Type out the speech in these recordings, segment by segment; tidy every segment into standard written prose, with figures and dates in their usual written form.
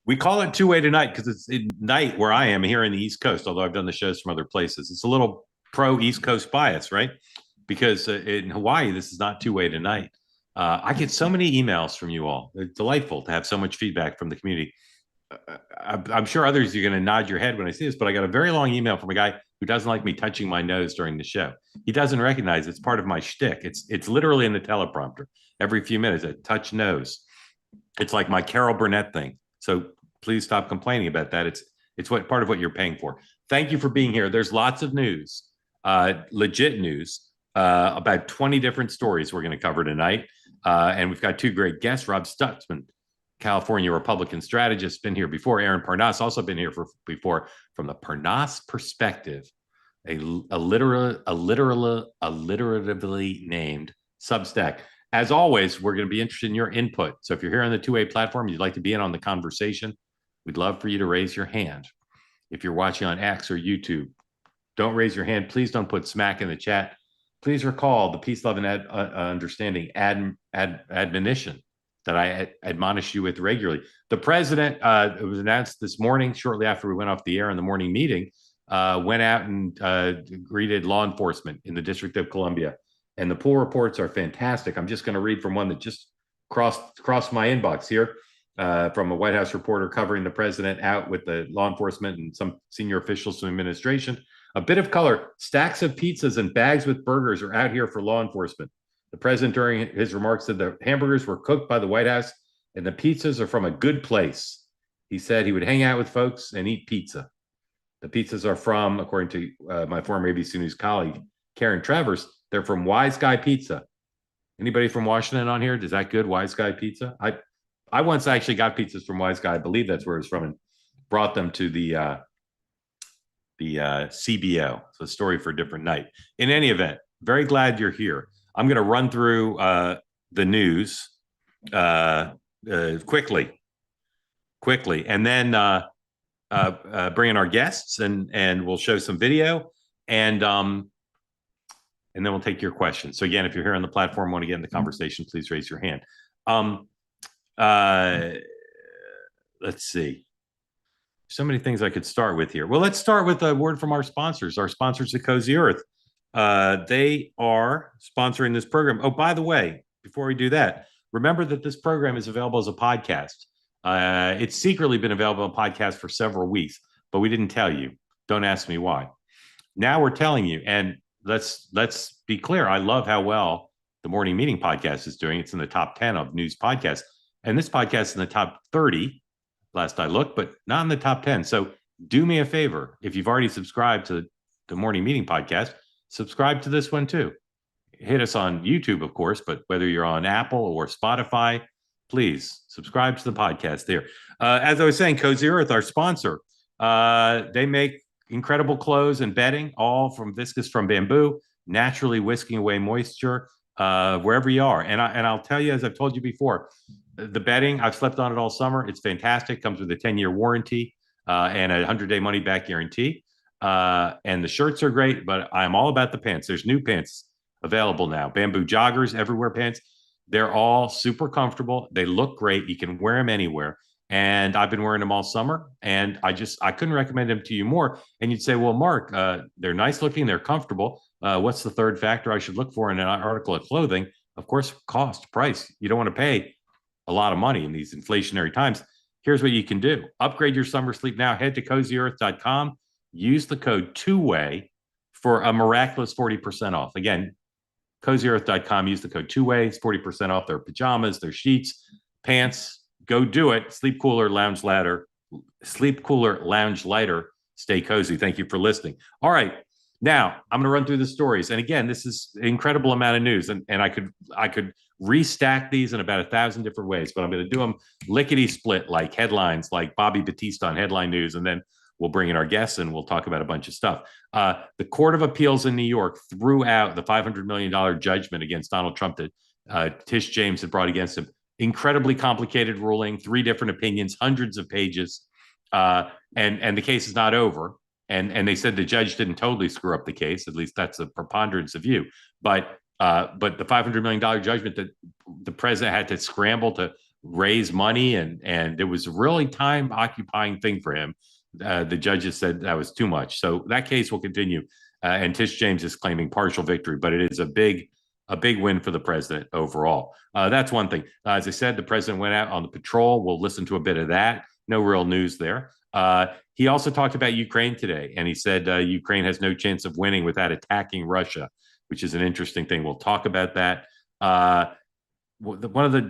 We call it two-way tonight because it's at night where I am here in the East Coast, although I've done the shows from other places. It's a little pro East Coast bias, right? Because in Hawaii, this is not two-way tonight. I get so many emails from you all. It's delightful to have so much feedback from the community. I'm sure others, you're going to nod your head when I see this, but I got a very long email from a guy who doesn't like me touching my nose during the show. He doesn't recognize it's part of my shtick. It's literally in the teleprompter. Every few minutes, a touch nose. It's like my Carol Burnett thing. So please stop complaining about that. It's what part of what you're paying for. Thank you for being here. There's lots of news, legit news, about 20 different stories we're going to cover tonight. And we've got two great guests. Rob Stutzman, California Republican strategist, been here before. Aaron Parnas, also been here before, from the Parnas Perspective, a alliteratively named Substack. As always, we're going to be interested in your input. So if you're here on the two-way platform, you'd like to be in on the conversation, we'd love for you to raise your hand. If you're watching on X or YouTube, don't raise your hand. Please don't put smack in the chat. Please recall the peace, love, and understanding admonition that I admonish you with regularly. The president, it was announced this morning, shortly after we went off the air in the morning meeting, went out and greeted law enforcement in the District of Columbia. And the poll reports are fantastic. I'm just going to read from one that just crossed my inbox here, from a White House reporter covering the president out with the law enforcement and some senior officials from administration. A bit of color. Stacks of pizzas and bags with burgers are out here for law enforcement. The president, during his remarks, said the hamburgers were cooked by the White House and the pizzas are from a good place. He said he would hang out with folks and eat pizza. The pizzas are from, according to my former ABC News colleague, Karen Travers, they're from Wise Guy Pizza. Anybody from Washington on here? Is that good, Wise Guy Pizza? I once actually got pizzas from Wise Guy. I believe that's where it's from, and brought them to the CBO. So a story for a different night. In any event, very glad you're here. I'm going to run through the news quickly, and then bring in our guests, and we'll show some video, and then we'll take your questions. So again, if you're here on the platform, want to get in the conversation, please raise your hand. Let's see. So many things I could start with here. Well, let's start with a word from our sponsors at Cozy Earth. They are sponsoring this program. Oh, by the way, before we do that, remember that this program is available as a podcast. It's secretly been available on podcast for several weeks, but we didn't tell you. Don't ask me why. Now we're telling you, and let's be clear. I love how well the Morning Meeting podcast is doing. It's in the top 10 of news podcasts, and this podcast is in the top 30, last I looked, but not in the top 10. So do me a favor. If you've already subscribed to the Morning Meeting podcast, subscribe to this one too. Hit us on YouTube, of course, but whether you're on Apple or Spotify, please subscribe to the podcast there. As I was saying, Cozy Earth, our sponsor, they make incredible clothes and bedding, all from viscose from bamboo, naturally whisking away moisture wherever you are. And I'll tell you, as I've told you before, the bedding, I've slept on it all summer. It's fantastic. Comes with a 10-year warranty and a 100-day money-back guarantee. And the shirts are great, but I'm all about the pants. There's new pants available now. Bamboo joggers, everywhere pants. They're all super comfortable. They look great. You can wear them anywhere. And I've been wearing them all summer, and I couldn't recommend them to you more. And you'd say, well, Mark, they're nice looking, they're comfortable. What's the third factor I should look for in an article of clothing? Of course, cost, price. You don't want to pay a lot of money in these inflationary times. Here's what you can do. Upgrade your summer sleep now. Head to CozyEarth.com. Use the code TWOWAY for a miraculous 40% off. Again, CozyEarth.com. Use the code TWOWAY. It's 40% off their pajamas, their sheets, pants. Go do it. Sleep cooler, lounge lighter. Stay cozy. Thank you for listening. All right. Now I'm going to run through the stories. And again, this is an incredible amount of news. And I could restack these in about 1,000 different ways, but I'm going to do them lickety split, like headlines, like Bobby Batista on Headline News. And then we'll bring in our guests and we'll talk about a bunch of stuff. The Court of Appeals in New York threw out the $500 million judgment against Donald Trump that Tish James had brought against him. Incredibly complicated ruling, 3 different opinions, hundreds of pages, and the case is not over. And they said the judge didn't totally screw up the case. At least that's a preponderance of view. But the $500 million judgment that the president had to scramble to raise money, and it was a really time occupying thing for him. The judges said that was too much, so that case will continue. And Tish James is claiming partial victory, but it is a big win for the president overall. That's one thing. As I said, the president went out on the patrol. We'll listen to a bit of that. No real news there. He also talked about Ukraine today, and he said Ukraine has no chance of winning without attacking Russia, which is an interesting thing. We'll talk about that. One of the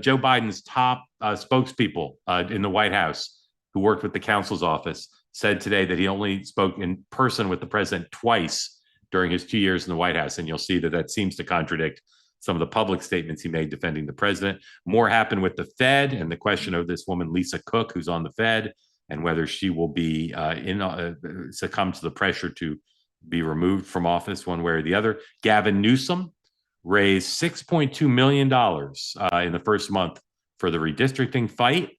Joe Biden's top spokespeople in the White House, who worked with the counsel's office, said today that he only spoke in person with the president twice during his 2 years in the White House. And you'll see that that seems to contradict some of the public statements he made defending the president. More happened with the Fed and the question of this woman, Lisa Cook, who's on the Fed, and whether she will be succumb to the pressure to be removed from office one way or the other. Gavin Newsom raised $6.2 million in the first month for the redistricting fight.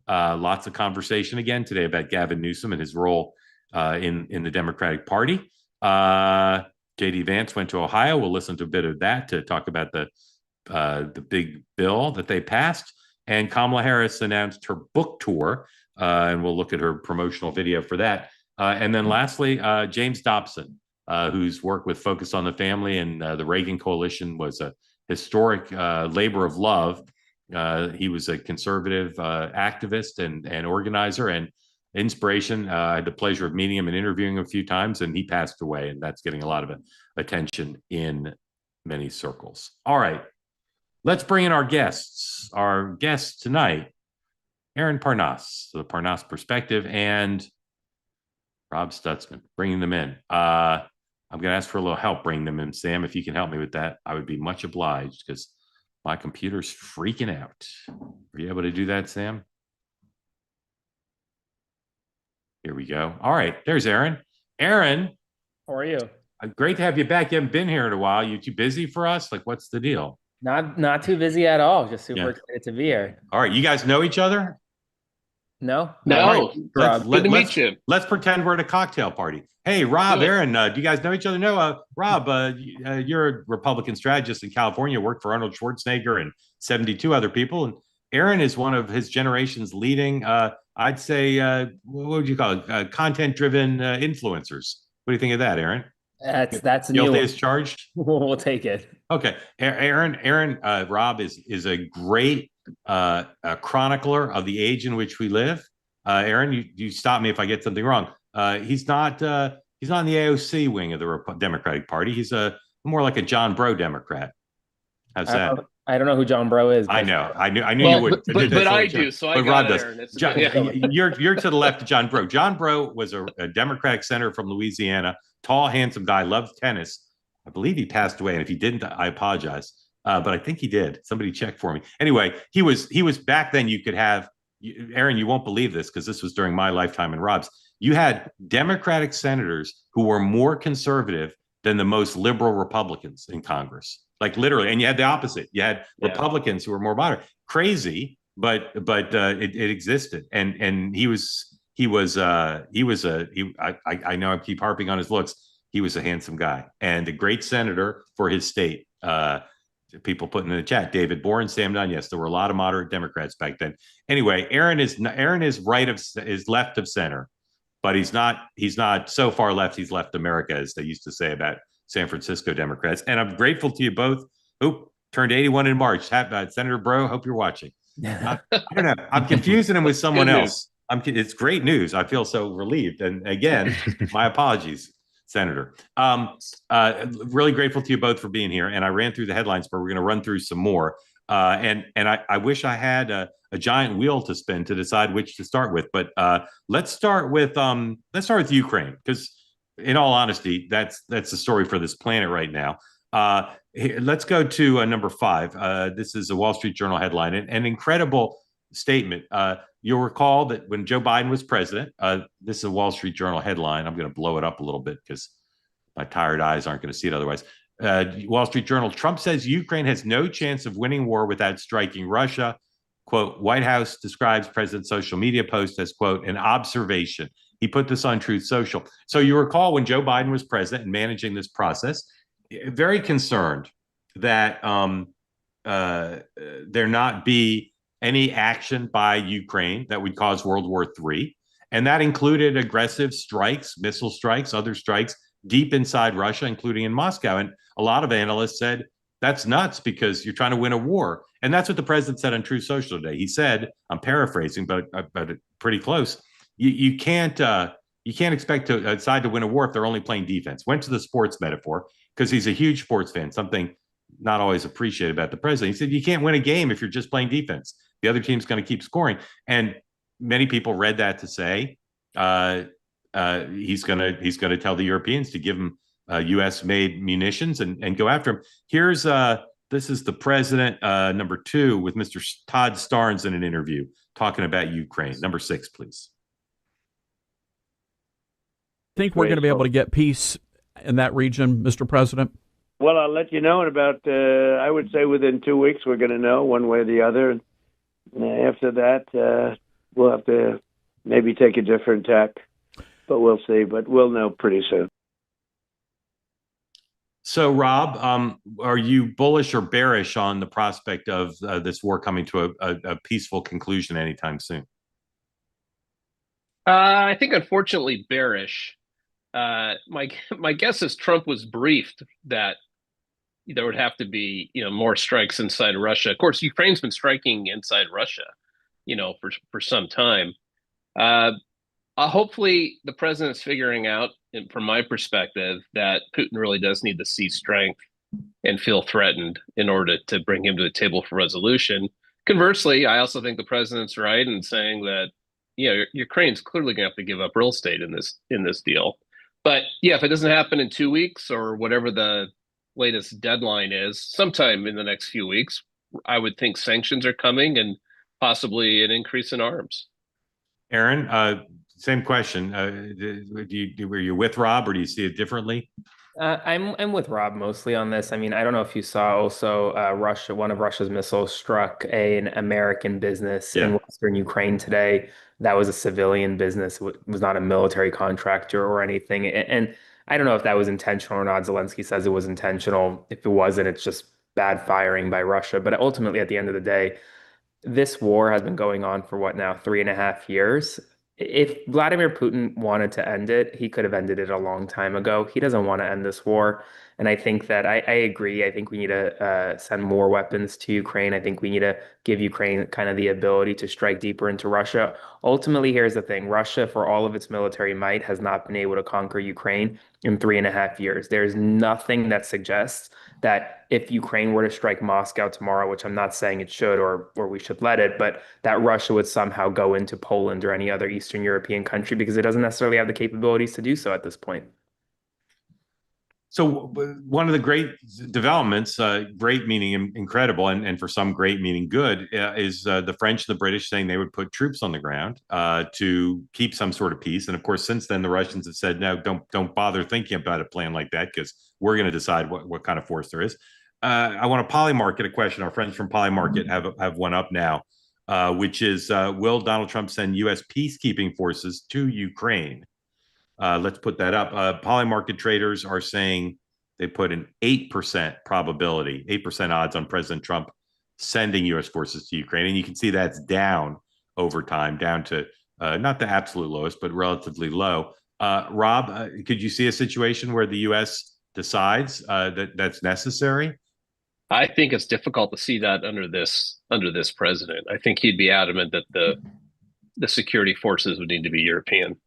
Lots of conversation again today about Gavin Newsom and his role in the Democratic Party. J.D. Vance went to Ohio. We'll listen to a bit of that to talk about the big bill that they passed. And Kamala Harris announced her book tour, and we'll look at her promotional video for that. And then lastly, James Dobson, whose work with Focus on the Family and the Reagan Coalition was a historic labor of love. He was a conservative activist and organizer and inspiration. I had the pleasure of meeting him and interviewing him a few times, and he passed away, and that's getting a lot of attention in many circles. All right, let's bring in our guests. Our guests tonight, Aaron Parnas, the Parnas Perspective, and Rob Stutzman, bringing them in. I'm going to ask for a little help bringing them in. Sam, if you can help me with that, I would be much obliged because my computer's freaking out. Are you able to do that, Sam? Here we go. All right, there's Aaron. Aaron. How are you? Great to have you back. You haven't been here in a while. You too busy for us? Like, what's the deal? Not too busy at all. Just super excited to be here. All right, you guys know each other? No. Right. Good to meet you. Let's pretend we're at a cocktail party. Hey, Rob, Aaron, do you guys know each other? No, Rob, you're a Republican strategist in California, worked for Arnold Schwarzenegger and 72 other people. And Aaron is one of his generation's leading, I'd say, what would you call it? Content-driven influencers. What do you think of that, Aaron? That's guilty as charged. We'll take it. Okay, Aaron, Rob is a great chronicler of the age in which we live. Aaron, you stop me if I get something wrong. He's not in the AOC wing of the Democratic Party. He's more like a John Bro Democrat. How's that? I don't know who John Bro is. I know. I knew you would. But I do. So I got Rob Aaron. John, you're to the left of John Bro. John Bro was a Democratic senator from Louisiana, tall, handsome guy, loved tennis. I believe he passed away, and if he didn't, I apologize. But I think he did. Somebody check for me. Anyway, he was back then. You could have Aaron. You won't believe this because this was during my lifetime and Rob's. You had Democratic senators who were more conservative than the most liberal Republicans in Congress, like literally. And you had the opposite. You had Republicans who were more moderate. Crazy, but it existed. And I know I keep harping on his looks. He was a handsome guy and a great senator for his state. People putting in the chat, David Boren, Sam Nunn. Yes, there were a lot of moderate Democrats back then. Anyway, Aaron is left of center, but he's not so far left. He's left America, as they used to say about San Francisco Democrats. And I'm grateful to you both. Who turned 81 in March. Senator Bro, hope you're watching. I don't know. I'm confusing him with someone else. It's great news. I feel so relieved. And again, my apologies, Senator. Really grateful to you both for being here. And I ran through the headlines, but we're going to run through some more. And I wish I had a giant wheel to spin to decide which to start with. But let's start with Ukraine, because in all honesty, that's the story for this planet right now. Let's go to number 5. This is a Wall Street Journal headline, an incredible statement. You'll recall that when Joe Biden was president, this is a Wall Street Journal headline. I'm going to blow it up a little bit because my tired eyes aren't going to see it otherwise. Wall Street Journal, Trump says Ukraine has no chance of winning war without striking Russia. Quote, White House describes president's social media post as, quote, an observation. He put this on Truth Social. So you recall when Joe Biden was president and managing this process, very concerned that there not be any action by Ukraine that would cause World War III. And that included aggressive strikes, missile strikes, other strikes deep inside Russia, including in Moscow. And a lot of analysts said, that's nuts because you're trying to win a war. And that's what the president said on True Social today. He said, I'm paraphrasing, but pretty close. You can't expect a side to win a war if they're only playing defense. Went to the sports metaphor because he's a huge sports fan, something not always appreciated about the president. He said, you can't win a game if you're just playing defense. The other team's going to keep scoring. And many people read that to say he's going to tell the Europeans to give him U.S. made munitions and go after him. Here's this is the president number 2 with Mr. Todd Starnes in an interview talking about Ukraine. Number 6, please. Think we're going to be able to get peace in that region, Mr. President? Well, I'll let you know in about, I would say within 2 weeks, we're going to know one way or the other. And after that, we'll have to maybe take a different tack, but we'll see. But we'll know pretty soon. So, Rob, are you bullish or bearish on the prospect of this war coming to a peaceful conclusion anytime soon? I think, unfortunately, bearish. My guess is Trump was briefed that there would have to be, more strikes inside Russia. Of course, Ukraine's been striking inside Russia, for some time. Hopefully, the president's figuring out, from my perspective, that Putin really does need to see strength and feel threatened in order to bring him to the table for resolution. Conversely, I also think the president's right in saying that, Ukraine's clearly going to have to give up real estate in this deal. But yeah, if it doesn't happen in 2 weeks or whatever the latest deadline is, sometime in the next few weeks, I would think sanctions are coming and possibly an increase in arms. Aaron, same question. Were you with Rob, or do you see it differently? I'm with Rob mostly on this. I mean, I don't know if you saw also one of Russia's missiles struck an American business in Western Ukraine today. That was a civilian business. It was not a military contractor or anything. And I don't know if that was intentional or not. Zelensky says it was intentional. If it wasn't, it's just bad firing by Russia. But ultimately, at the end of the day, this war has been going on for what now, 3.5 years. If Vladimir Putin wanted to end it, he could have ended it a long time ago. He doesn't want to end this war. And I think that I agree. I think we need to send more weapons to Ukraine. I think we need to give Ukraine kind of the ability to strike deeper into Russia. Ultimately, here's the thing. Russia, for all of its military might, has not been able to conquer Ukraine in 3.5 years. There's nothing that suggests that if Ukraine were to strike Moscow tomorrow, which I'm not saying it should or we should let it, but that Russia would somehow go into Poland or any other Eastern European country because it doesn't necessarily have the capabilities to do so at this point. So one of the great developments, great meaning incredible, and for some great meaning good, is the French and the British saying they would put troops on the ground to keep some sort of peace. And of course, since then, the Russians have said, no, don't bother thinking about a plan like that because we're going to decide what kind of force there is. I want to polymarket a question. Our friends from Polymarket have one up now, which is, will Donald Trump send U.S. peacekeeping forces to Ukraine? Let's put that up. Polymarket traders are saying they put an 8% probability, 8% odds on President Trump sending U.S. forces to Ukraine. And you can see that's down over time, down to not the absolute lowest, but relatively low. Rob, could you see a situation where the U.S. decides that that's necessary? I think it's difficult to see that under this president. I think he'd be adamant that the security forces would need to be European.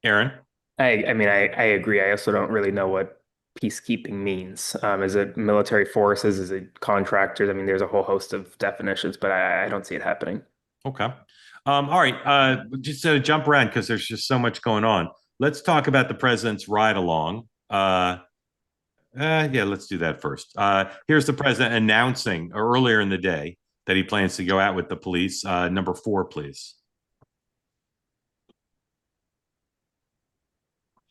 Aaron? I mean, I agree. I also don't really know what peacekeeping means. Is it military forces? Is it contractors? I mean, there's a whole host of definitions, but I don't see it happening. Okay. All right. Just to jump around because there's just so much going on. Let's talk about the president's ride along. Yeah, let's do that first. Here's the president announcing earlier in the day that he plans to go out with the police. Number 4, please.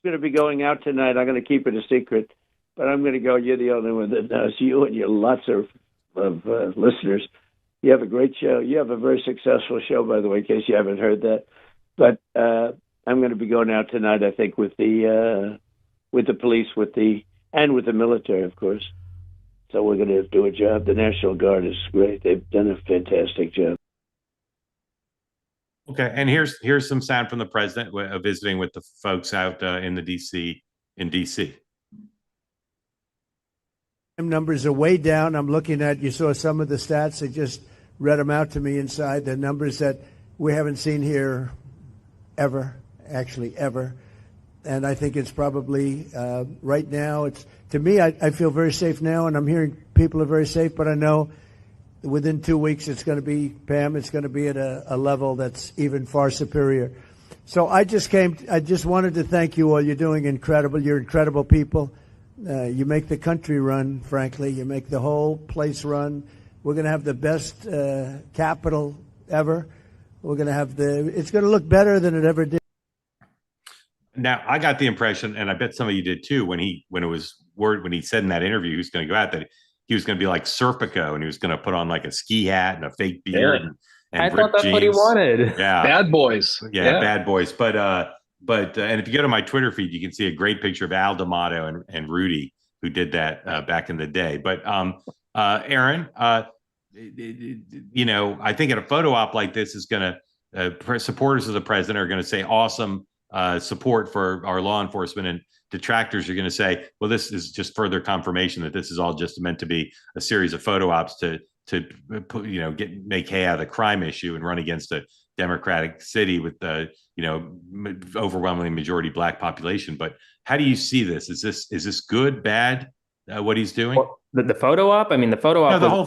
Going to be going out tonight. I'm going to keep it a secret, but I'm going to go. You're the only one that knows. You and your lots of listeners. You have a great show. You have a very successful show, by the way, in case you haven't heard that. But I'm going to be going out tonight, I think, with the police, and with the military, of course. So we're going to do a job. The National Guard is great. They've done a fantastic job. Okay, and here's some sound from the president visiting with the folks out in DC. Numbers are way down. I'm looking at, you saw some of the stats. They just read them out to me inside. The numbers that we haven't seen here ever. And I think it's probably right now, it's, to me, I feel very safe now, and I'm hearing people are very safe, but I know within 2 weeks it's going to be, Pam, it's going to be at a level that's even far superior. So I just wanted to thank you all. You're doing incredible. You're incredible people. You make the country run, frankly. You make the whole place run. We're going to have the best Capitol ever. We're going to have it's going to look better than it ever did. Now, I got the impression, and I bet some of you did too, when he said in that interview he was going to go out, that he was going to be like Serpico, and he was going to put on like a ski hat and a fake beard. And I thought that's what he wanted. Yeah, bad boys. Yeah, bad boys. But and if you go to my Twitter feed, you can see a great picture of Al D'Amato and Rudy, who did that back in the day. But Aaron, I think at a photo op like this is going to supporters of the president are going to say awesome support for our law enforcement, and detractors are going to say, well, this is just further confirmation that this is all just meant to be a series of photo ops to make hay out of the crime issue and run against a Democratic city with the overwhelmingly majority Black population. But how do you see this? Is this good, bad? What he's doing? Well, the photo op. I mean, the photo op. No, the whole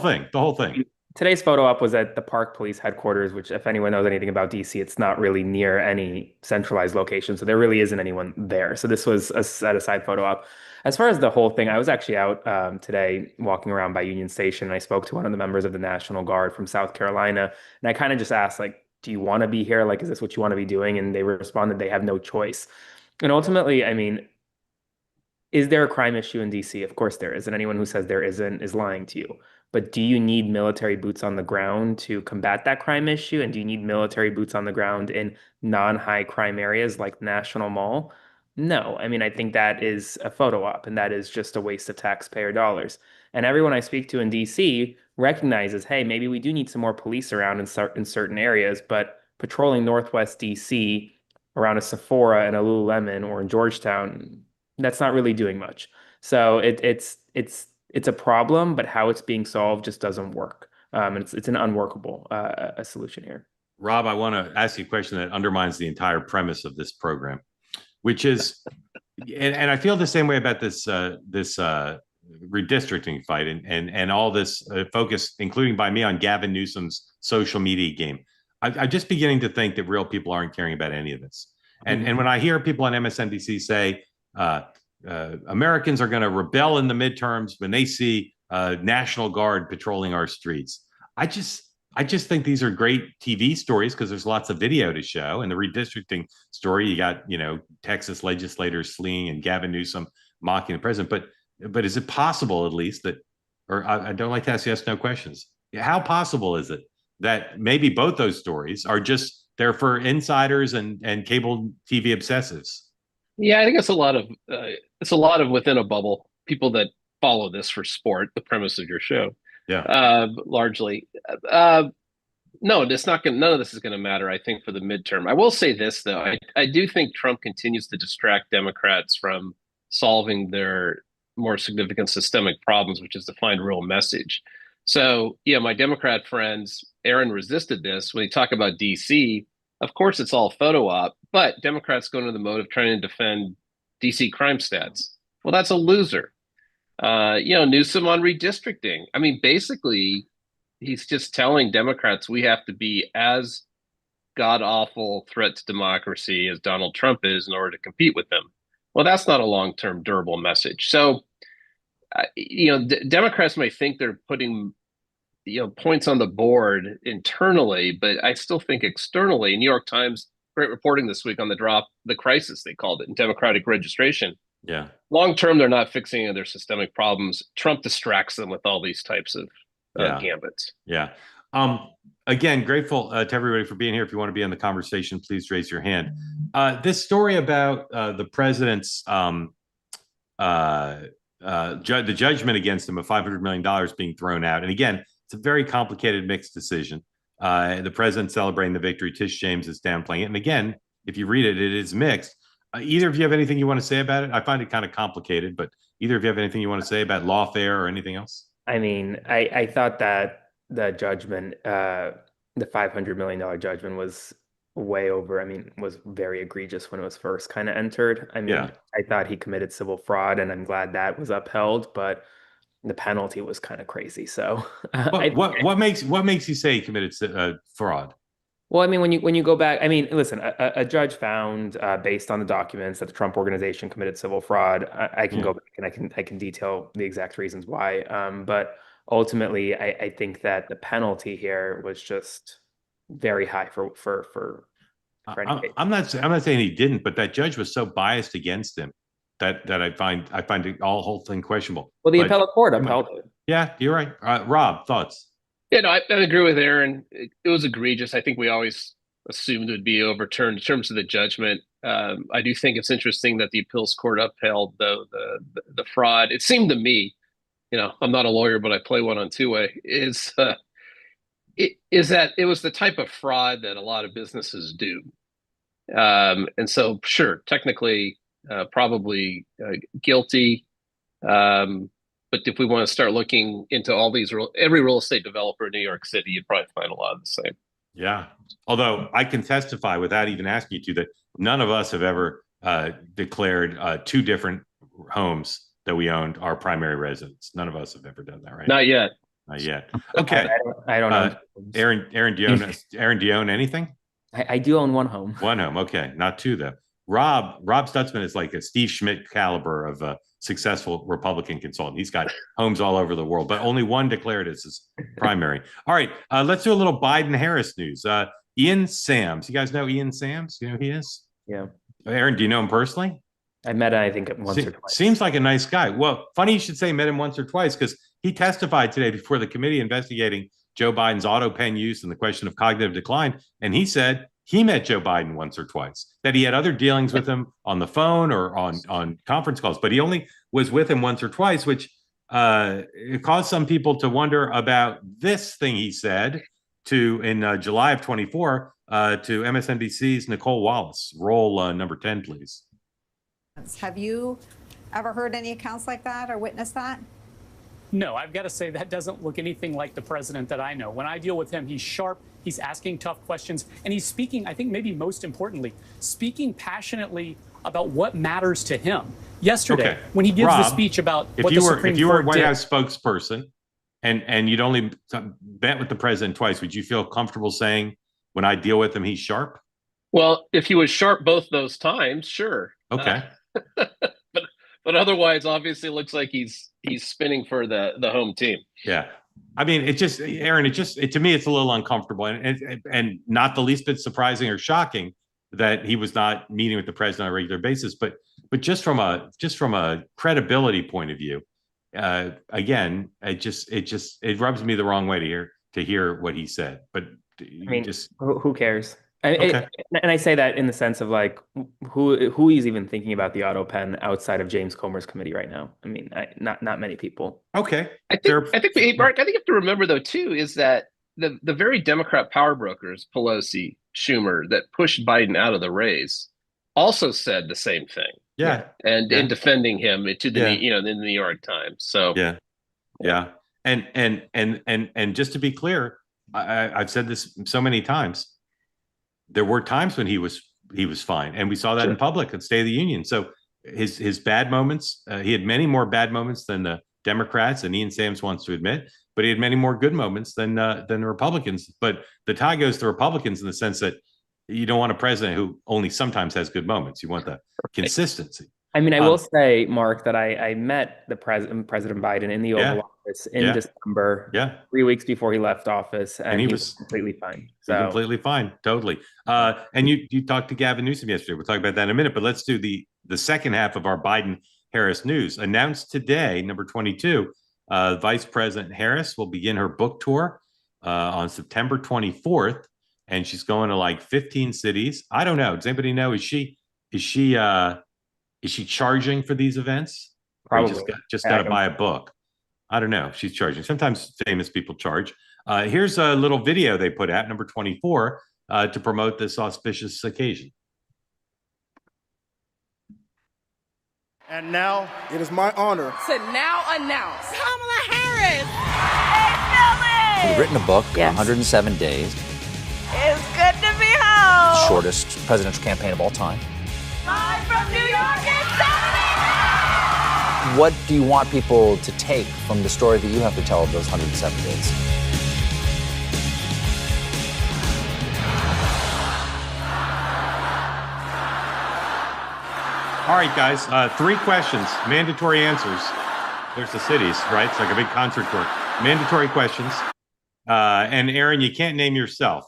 thing. Today's photo op was at the Park Police Headquarters, which, if anyone knows anything about DC, it's not really near any centralized location, so there really isn't anyone there. So this was a set-aside photo op. As far as the whole thing, I was actually out today walking around by Union Station, and I spoke to one of the members of the National Guard from South Carolina, and I kind of just asked, like, do you want to be here? Like, is this what you want to be doing? And they responded they have no choice. And ultimately, I mean, is there a crime issue in DC? Of course there is, and anyone who says there isn't is lying to you. But do you need military boots on the ground to combat that crime issue? And do you need military boots on the ground in non-high crime areas like National Mall? No. I mean, I think that is a photo op, and that is just a waste of taxpayer dollars. And everyone I speak to in DC recognizes, hey, maybe we do need some more police around in certain areas, but patrolling Northwest DC around a Sephora and a Lululemon or in Georgetown, that's not really doing much. So it's a problem, but how it's being solved just doesn't work. And it's an unworkable a solution here. Rob, I want to ask you a question that undermines the entire premise of this program, which is, and I feel the same way about this redistricting fight and all this focus, including by me, on Gavin Newsom's social media game. I'm just beginning to think that real people aren't caring about any of this. And when I hear people on MSNBC say Americans are going to rebel in the midterms when they see National Guard patrolling our streets, I just think these are great TV stories because there's lots of video to show. And the redistricting story, you got Texas legislators fleeing and Gavin Newsom mocking the president. But is it possible, at least, that, or I don't like to ask yes no questions, how possible is it that maybe both those stories are just there for insiders and cable TV obsessives? Yeah, I think it's a lot of within a bubble, people that follow this for sport, the premise of your show. Yeah. Largely. No, it's not going. None of this is going to matter, I think, for the midterm. I will say this, though. I do think Trump continues to distract Democrats from solving their more significant systemic problems, which is to find real message. So, yeah, my Democrat friends, Aaron resisted this when he talked about DC. Of course, it's all photo op, but Democrats go into the mode of trying to defend DC crime stats. Well, that's a loser. Newsom on redistricting. I mean, basically, he's just telling Democrats we have to be as god-awful threat to democracy as Donald Trump is in order to compete with them. Well, that's not a long-term durable message. So, Democrats may think they're putting points on the board internally, but I still think externally. New York Times, great reporting this week on the crisis, they called it, in Democratic registration. Yeah. Long term, they're not fixing their systemic problems. Trump distracts them with all these types of gambits. Yeah. Again, grateful to everybody for being here. If you want to be in the conversation, please raise your hand. This story about the president's the judgment against him of $500 million being thrown out. And again, it's a very complicated mixed decision. The president celebrating the victory. Tish James is downplaying it. And again, if you read it, it is mixed. Either of you have anything you want to say about it? I find it kind of complicated, but either of you have anything you want to say about lawfare or anything else? I mean, I thought that the judgment, the $500 million judgment was way over. I mean, was very egregious when it was first kind of entered. I mean, I thought he committed civil fraud, and I'm glad that was upheld, but the penalty was kind of crazy. So what makes you say he committed fraud? Well, I mean, when you go back, I mean, listen, a judge found based on the documents that the Trump organization committed civil fraud. I can go back and I can detail the exact reasons why. But ultimately, I think that the penalty here was just very high for any case. I'm not saying he didn't, but that judge was so biased against him that I find it whole thing questionable. Well, the appellate court upheld it. Yeah, you're right. Rob, thoughts? Yeah, no, I agree with Aaron. It was egregious. I think we always assumed it would be overturned in terms of the judgment. I do think it's interesting that the appeals court upheld the fraud. It seemed to me, I'm not a lawyer, but I play one on two-way, is that it was the type of fraud that a lot of businesses do. And so, sure, technically, probably guilty. But if we want to start looking into all these, every real estate developer in New York City, you'd probably find a lot of the same. Yeah. Although I can testify without even asking you to that none of us have ever declared two different homes that we owned our primary residence. None of us have ever done that, right? Not yet. Not yet. Okay. I don't know. Aaron, do you own anything? I do own one home. One home. Okay. Not two, though. Rob Stutzman is like a Steve Schmidt caliber of a successful Republican consultant. He's got homes all over the world, but only one declared as his primary. All right, let's do a little Biden-Harris news. Ian Sams. You guys know Ian Sams? You know who he is? Yeah. Aaron, do you know him personally? I met him, I think, once or twice. Seems like a nice guy. Well, funny you should say met him once or twice, because he testified today before the committee investigating Joe Biden's auto pen use and the question of cognitive decline, and he said he met Joe Biden once or twice, that he had other dealings with him on the phone or on conference calls, but he only was with him once or twice, which it caused some people to wonder about this thing he said in July of 24 to MSNBC's Nicole Wallace. Roll number 10, please. Have you ever heard any accounts like that or witnessed that? No, I've got to say that doesn't look anything like the president that I know. When I deal with him, he's sharp, he's asking tough questions, and he's speaking, I think maybe most importantly, speaking passionately about what matters to him. Yesterday, when he gives Rob, the speech about what the Supreme Court did. If you were a White House spokesperson and you'd only met with the president twice, would you feel comfortable saying, when I deal with him, he's sharp? Well, if he was sharp both those times, sure. Okay. But otherwise, obviously, it looks like he's spinning for the home team. Yeah, I mean, Aaron, to me, it's a little uncomfortable and not the least bit surprising or shocking that he was not meeting with the president on a regular basis. But just from a credibility point of view, again, it rubs me the wrong way to hear what he said. But I mean, who cares? And I say that in the sense of like who is even thinking about the auto pen outside of James Comer's committee right now. I mean, not many people. Okay, I think Mark, I think you have to remember though too is that the very Democrat power brokers, Pelosi, Schumer, that pushed Biden out of the race, also said the same thing. Yeah, and in defending him to the in the New York Times. So yeah, and just to be clear, I've said this so many times. There were times when he was fine, and we saw that in public at State of the Union. So his bad moments, he had many more bad moments than the Democrats, and Ian Sams wants to admit, but he had many more good moments than the Republicans. But the tie goes to Republicans in the sense that you don't want a president who only sometimes has good moments. You want the consistency. I mean, I will say, Mark, that I met the President Biden in the Oval Office in December, 3 weeks before he left office, and he was completely fine. So completely fine, totally. And you talked to Gavin Newsom yesterday. We'll talk about that in a minute, but let's do the second half of our Biden-Harris news. Announced today, number 22, Vice President Harris will begin her book tour on September 24th, and she's going to like 15 cities. I don't know. Does anybody know? Is she charging for these events? Probably. Just got to buy a book. I don't know if she's charging. Sometimes famous people charge. Here's a little video they put out, number 24, to promote this auspicious occasion. And now, it is my honor to now announce Kamala Harris. Hey, Philly! We've written a book, 107 days. It's good to be home. Shortest presidential campaign of all time. Live from New York, it's Saturday night! What do you want people to take from the story that you have to tell of those 107 days? All right, guys, 3 questions, mandatory answers. There's the cities, right? It's like a big concert tour. Mandatory questions. And Aaron, you can't name yourself.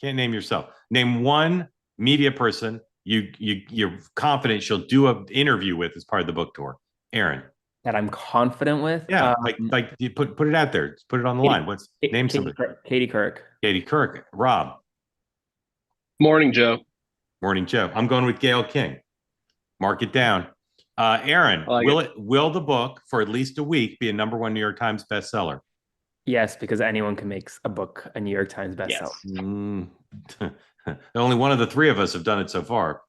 Name one media person you're confident she'll do an interview with as part of the book tour. Aaron. That I'm confident with? Yeah, like you put it out there. Just put it on the line. Name somebody. Katie Couric. Katie Couric. Rob. Morning, Joe. Morning, Joe. I'm going with Gayle King. Mark it down. Aaron, will the book for at least a week be a #1 New York Times bestseller? Yes, because anyone can make a book a New York Times bestseller. Yes. Only one of the 3 of us have done it so far.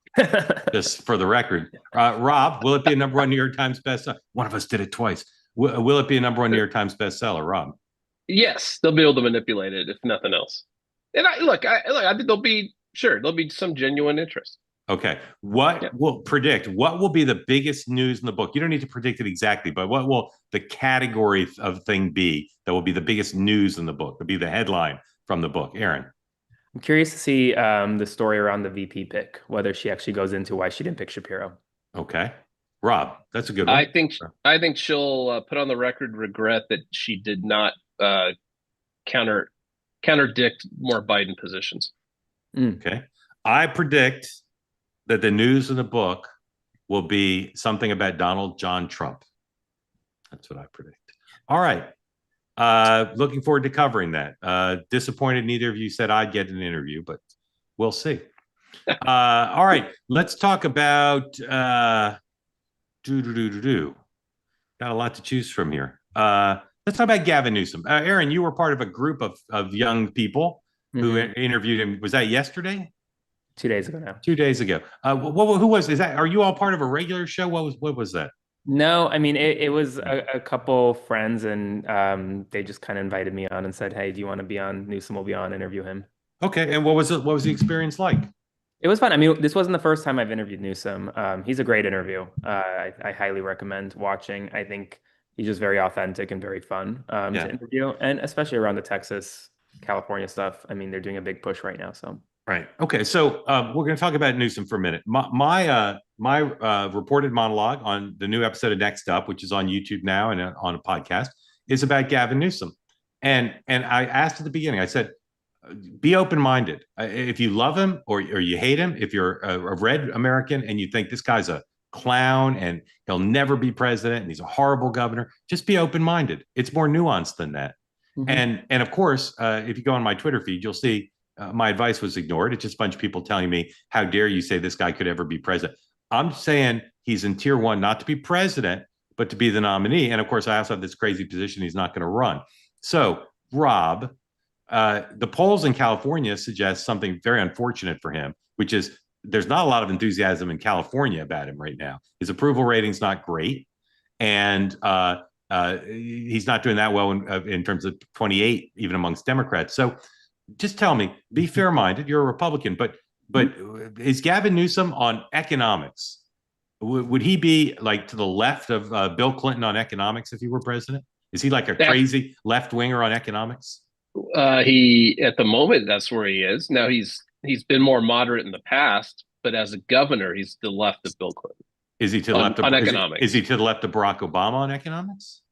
Just for the record. Rob, will it be a #1 New York Times bestseller? One of us did it twice. Will it be a #1 New York Times bestseller, Rob? Yes, they'll be able to manipulate it if nothing else. And I think there'll be some genuine interest. Okay. What will be the biggest news in the book? You don't need to predict it exactly, but what will the category of thing be that will be the biggest news in the book? It'll be the headline from the book. Aaron. I'm curious to see the story around the VP pick, whether she actually goes into why she didn't pick Shapiro. Okay. Rob, that's a good one. I think she'll put on the record regret that she did not counterdict more Biden positions. Okay. I predict that the news in the book will be something about Donald John Trump. That's what I predict. All right. Looking forward to covering that. Disappointed neither of you said I'd get an interview, but we'll see. All right. Let's talk about got a lot to choose from here. Let's talk about Gavin Newsom. Aaron, you were part of a group of young people who interviewed him. Was that yesterday? 2 days ago now. 2 days ago. Who was? Is that? Are you all part of a regular show? What was that? No, I mean it was a couple friends, and they just kind of invited me on and said, "Hey, do you want to be on? Newsom will be on. Interview him." Okay, and what was the experience like? It was fun. I mean, this wasn't the first time I've interviewed Newsom. He's a great interview. I highly recommend watching. I think he's just very authentic and very fun to interview, and especially around the Texas, California stuff. I mean, they're doing a big push right now, so. Right. Okay. So we're going to talk about Newsom for a minute. My reported monologue on the new episode of Next Up, which is on YouTube now and on a podcast, is about Gavin Newsom. And I asked at the beginning, I said, be open-minded. If you love him or you hate him, if you're a red American and you think this guy's a clown and he'll never be president and he's a horrible governor, just be open-minded. It's more nuanced than that. And of course, if you go on my Twitter feed, you'll see my advice was ignored. It's just a bunch of people telling me, how dare you say this guy could ever be president? I'm saying he's in tier 1, not to be president, but to be the nominee. And of course, I also have this crazy position he's not going to run. So, Rob, the polls in California suggest something very unfortunate for him, which is there's not a lot of enthusiasm in California about him right now. His approval rating's not great. And he's not doing that well in terms of 28, even amongst Democrats. So just tell me, be fair-minded. You're a Republican, but is Gavin Newsom on economics? Would he be like to the left of Bill Clinton on economics if he were president? Is he like a crazy left-winger on economics? He at the moment that's where he is. Now he's been more moderate in the past, but as a governor, he's to the left of Bill Clinton. Is he to the left of economics? Is he to the left of Barack Obama on economics?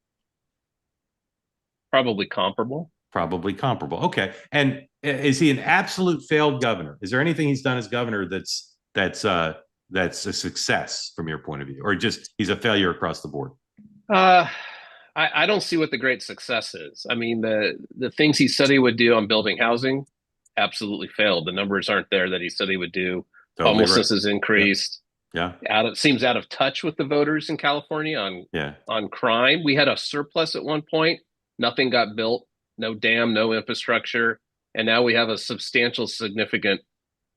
Probably comparable. Probably comparable. Okay. And is he an absolute failed governor? Is there anything he's done as governor that's a success from your point of view, or just he's a failure across the board? I don't see what the great success is. I mean, the things he said he would do on building housing absolutely failed. The numbers aren't there that he said he would do. Totally Homelessness has increased. Yeah. Seems out of touch with the voters in California on crime. We had a surplus at one point. Nothing got built. no dam, no infrastructure. And now we have a substantial, significant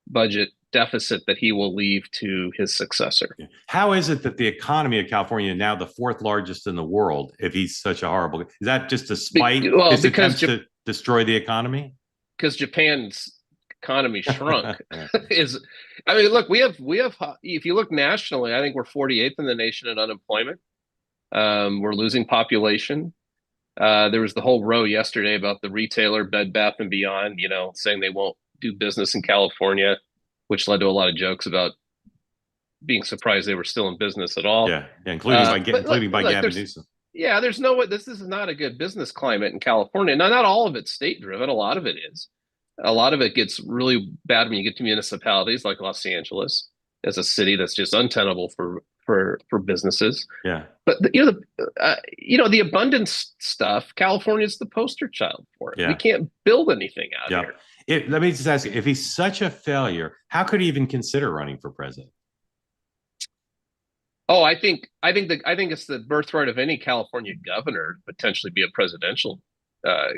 budget deficit that he will leave to his successor. How is it that the economy of California is now the fourth largest in the world if he's such a horrible? Is that just a spite? His attempts to destroy the economy? Because Japan's economy shrunk. I mean, look, we have. If you look nationally, I think we're 48th in the nation in unemployment. We're losing population. There was the whole row yesterday about the retailer Bed Bath and Beyond, saying they won't do business in California, which led to a lot of jokes about being surprised they were still in business at all. Yeah, including by Gavin Newsom. Yeah, there's no way. This is not a good business climate in California. Now, not all of it's state driven. A lot of it is. A lot of it gets really bad when you get to municipalities like Los Angeles, as a city that's just untenable for businesses. Yeah. But the abundance stuff, California's the poster child for it. Yeah. We can't build anything out here. Let me just ask you, if he's such a failure, how could he even consider running for president? Oh, I think it's the birthright of any California governor to potentially be a presidential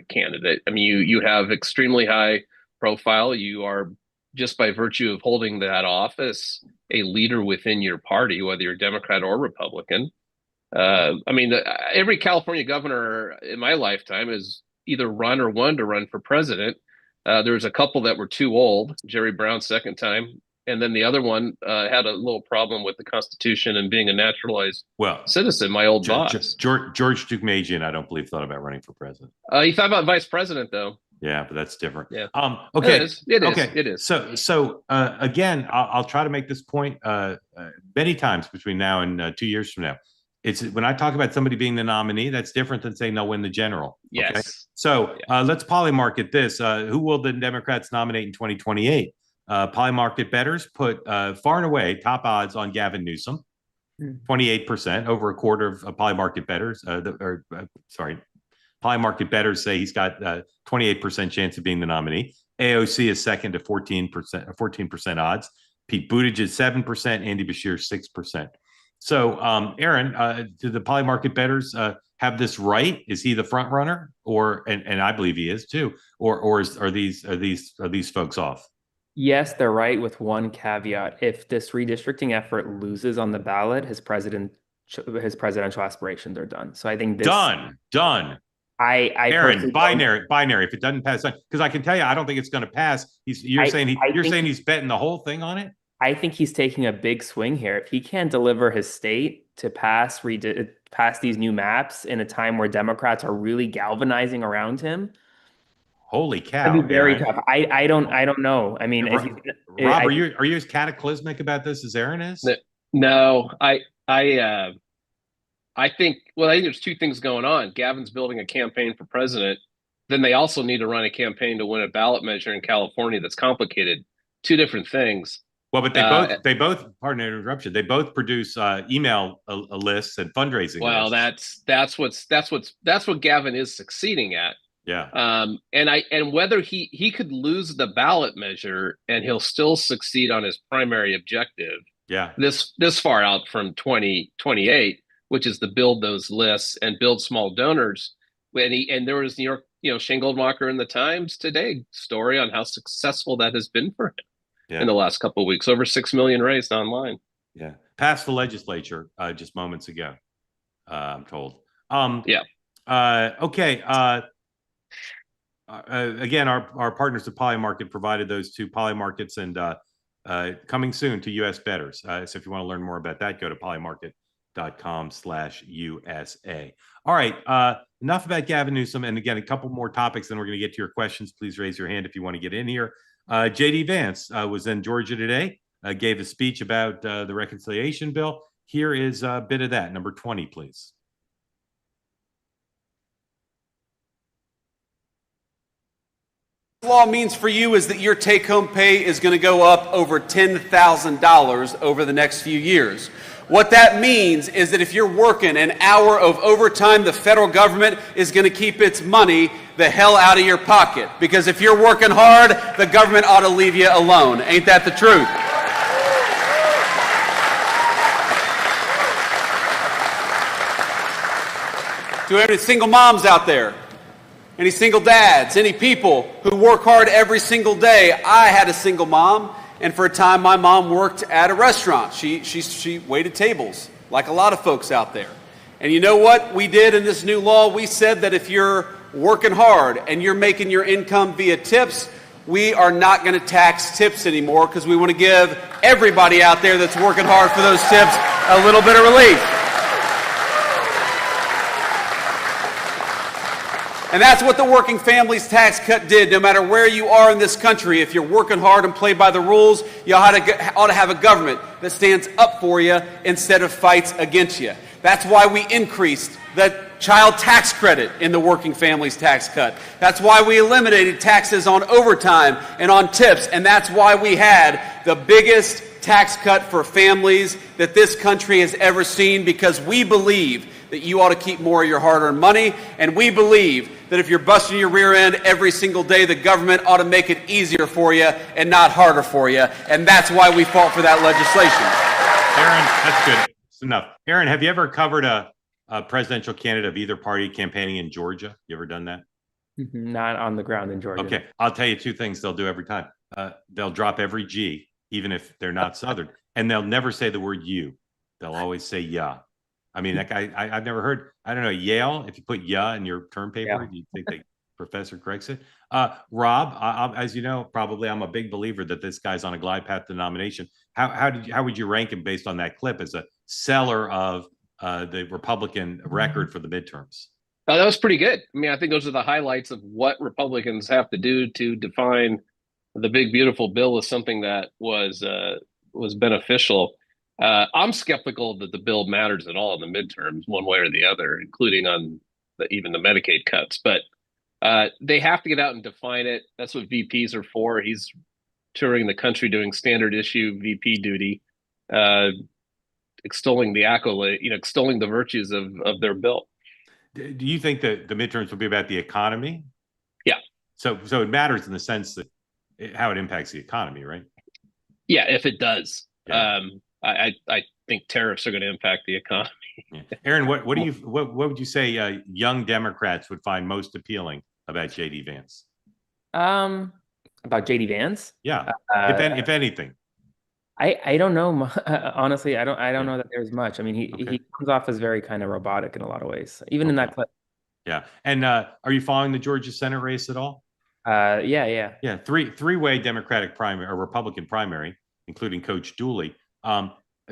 candidate. I mean, you have extremely high profile. You are, just by virtue of holding that office, a leader within your party, whether you're Democrat or Republican. I mean, every California governor in my lifetime has either run or wanted to run for president. There was a couple that were too old. Jerry Brown's second time. And then the other one had a little problem with the Constitution and being a naturalized citizen, my old boss. George Deukmejian, I don't believe, thought about running for president. He thought about vice president, though. Yeah, but that's different. Yeah. Okay. It is. So again, I'll try to make this point many times between now and 2 years from now. It's when I talk about somebody being the nominee, that's different than saying they'll win the general. Yes. Okay? So let's polymarket this. Who will the Democrats nominate in 2028? Polymarket bettors put far and away top odds on Gavin Newsom, 28%, over a quarter of polymarket bettors. Polymarket bettors say he's got 28% chance of being the nominee. AOC is second to 14% odds. Pete Buttigieg 7%, Andy Bashir 6%. So, Aaron, do the polymarket bettors have this right? Is he the front runner, and I believe he is too, or are these folks off? Yes, they're right, with one caveat. If this redistricting effort loses on the ballot, his presidential aspirations are done. So I think this done. Aaron, binary. If it doesn't pass, because I can tell you, I don't think it's going to pass. You're saying he's betting the whole thing on it. I think he's taking a big swing here. If he can't deliver his state to pass these new maps in a time where Democrats are really galvanizing around him. Holy cow! That'd be very tough. I don't know. I mean, Rob, are you as cataclysmic about this as Aaron is? No, I think there's two things going on. Gavin's building a campaign for president. Then they also need to run a campaign to win a ballot measure in California that's complicated. Two different things. Well, but they both. Pardon the interruption. They both produce email lists and fundraising. Well, lists. that's what Gavin is succeeding at. Yeah. And whether he could lose the ballot measure and he'll still succeed on his primary objective. Yeah. This far out from 2028, which is to build those lists and build small donors. And there was New York, Shane Goldmacher in the Times today story on how successful that has been for him in the last couple of weeks. Over 6 million raised online. Yeah. Passed the legislature just moments ago. I'm told. Okay. Again, our partners at Polymarket provided those two Polymarkets, and coming soon to U.S. bettors. So if you want to learn more about that, go to polymarket.com/USA. All right. Enough about Gavin Newsom. And again, a couple more topics, then we're going to get to your questions. Please raise your hand if you want to get in here. J.D. Vance was in Georgia today, gave a speech about the reconciliation bill. Here is a bit of that. Number 20, please. Law means for you is that your take-home pay is going to go up over $10,000 over the next few years. What that means is that if you're working an hour of overtime, the federal government is going to keep its money the hell out of your pocket. Because if you're working hard, the government ought to leave you alone. Ain't that the truth? To every single moms out there, any single dads, any people who work hard every single day. I had a single mom, and for a time my mom worked at a restaurant. She waited tables like a lot of folks out there. And you know what we did in this new law? We said that if you're working hard and you're making your income via tips, we are not going to tax tips anymore, because we want to give everybody out there that's working hard for those tips a little bit of relief. And that's what the working families tax cut did. No matter where you are in this country, if you're working hard and play by the rules, you ought to have a government that stands up for you instead of fights against you. That's why we increased the child tax credit in the working families tax cut. That's why we eliminated taxes on overtime and on tips. And that's why we had the biggest tax cut for families that this country has ever seen, because we believe that you ought to keep more of your hard-earned money, and we believe that if you're busting your rear end every single day, the government ought to make it easier for you and not harder for you, and that's why we fought for that legislation. Aaron, that's good. It's enough. Aaron, have you ever covered a presidential candidate of either party campaigning in Georgia? You ever done that? Not on the ground in Georgia. Okay, I'll tell you two things they'll do every time. They'll drop every G, even if they're not Southern, and they'll never say the word you. They'll always say yeah. I mean, that guy, I've never heard, I don't know, Yale, if you put yeah in your term paper, do you think the professor corrects it? Rob, as you know, probably I'm a big believer that this guy's on a glide path to nomination. How would you rank him based on that clip as a seller of the Republican record for the midterms? That was pretty good. I mean, I think those are the highlights of what Republicans have to do to define the big, beautiful bill as something that was beneficial. I'm skeptical that the bill matters at all in the midterms, one way or the other, including on even the Medicaid cuts. But they have to get out and define it. That's what VPs are for. He's touring the country doing standard issue VP duty, extolling the accolade, extolling the virtues of their bill. Do you think that the midterms will be about the economy? Yeah. So it matters in the sense that how it impacts the economy, right? Yeah, if it does. Yeah. I think tariffs are going to impact the economy. Yeah. Aaron, what would you say young Democrats would find most appealing about JD Vance? About JD Vance? Yeah, if anything. I don't know. Honestly, I don't know that there's much. I mean, he comes off as very kind of robotic in a lot of ways, even in that clip. Yeah. And are you following the Georgia Senate race at all? Yeah. Yeah, three-way Democratic primary or Republican primary, including Coach Dooley.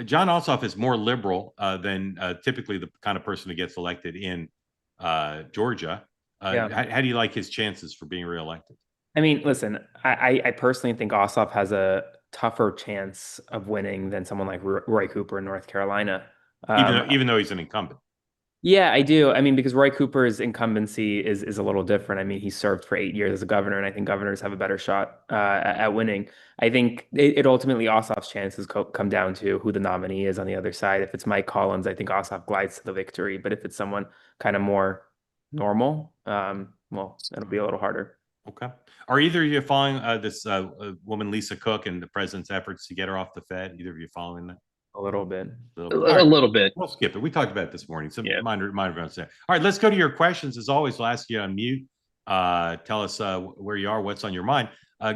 John Ossoff is more liberal than typically the kind of person who gets elected in Georgia. How do you like his chances for being reelected? I mean, listen, I personally think Ossoff has a tougher chance of winning than someone like Roy Cooper in North Carolina. Even though he's an incumbent. Yeah, I do. I mean, because Roy Cooper's incumbency is a little different. I mean, he served for 8 years as a governor, and I think governors have a better shot at winning. I think it ultimately, Ossoff's chances come down to who the nominee is on the other side. If it's Mike Collins, I think Ossoff glides to the victory. But if it's someone kind of more normal, well, it'll be a little harder. Okay. Are either of you following this woman, Lisa Cook, and the president's efforts to get her off the Fed? Either of you following that? A little bit. A little bit. We'll skip it. We talked about it this morning. So mind everyone's there. All right, let's go to your questions. As always, we'll ask you to unmute. Tell us where you are, what's on your mind.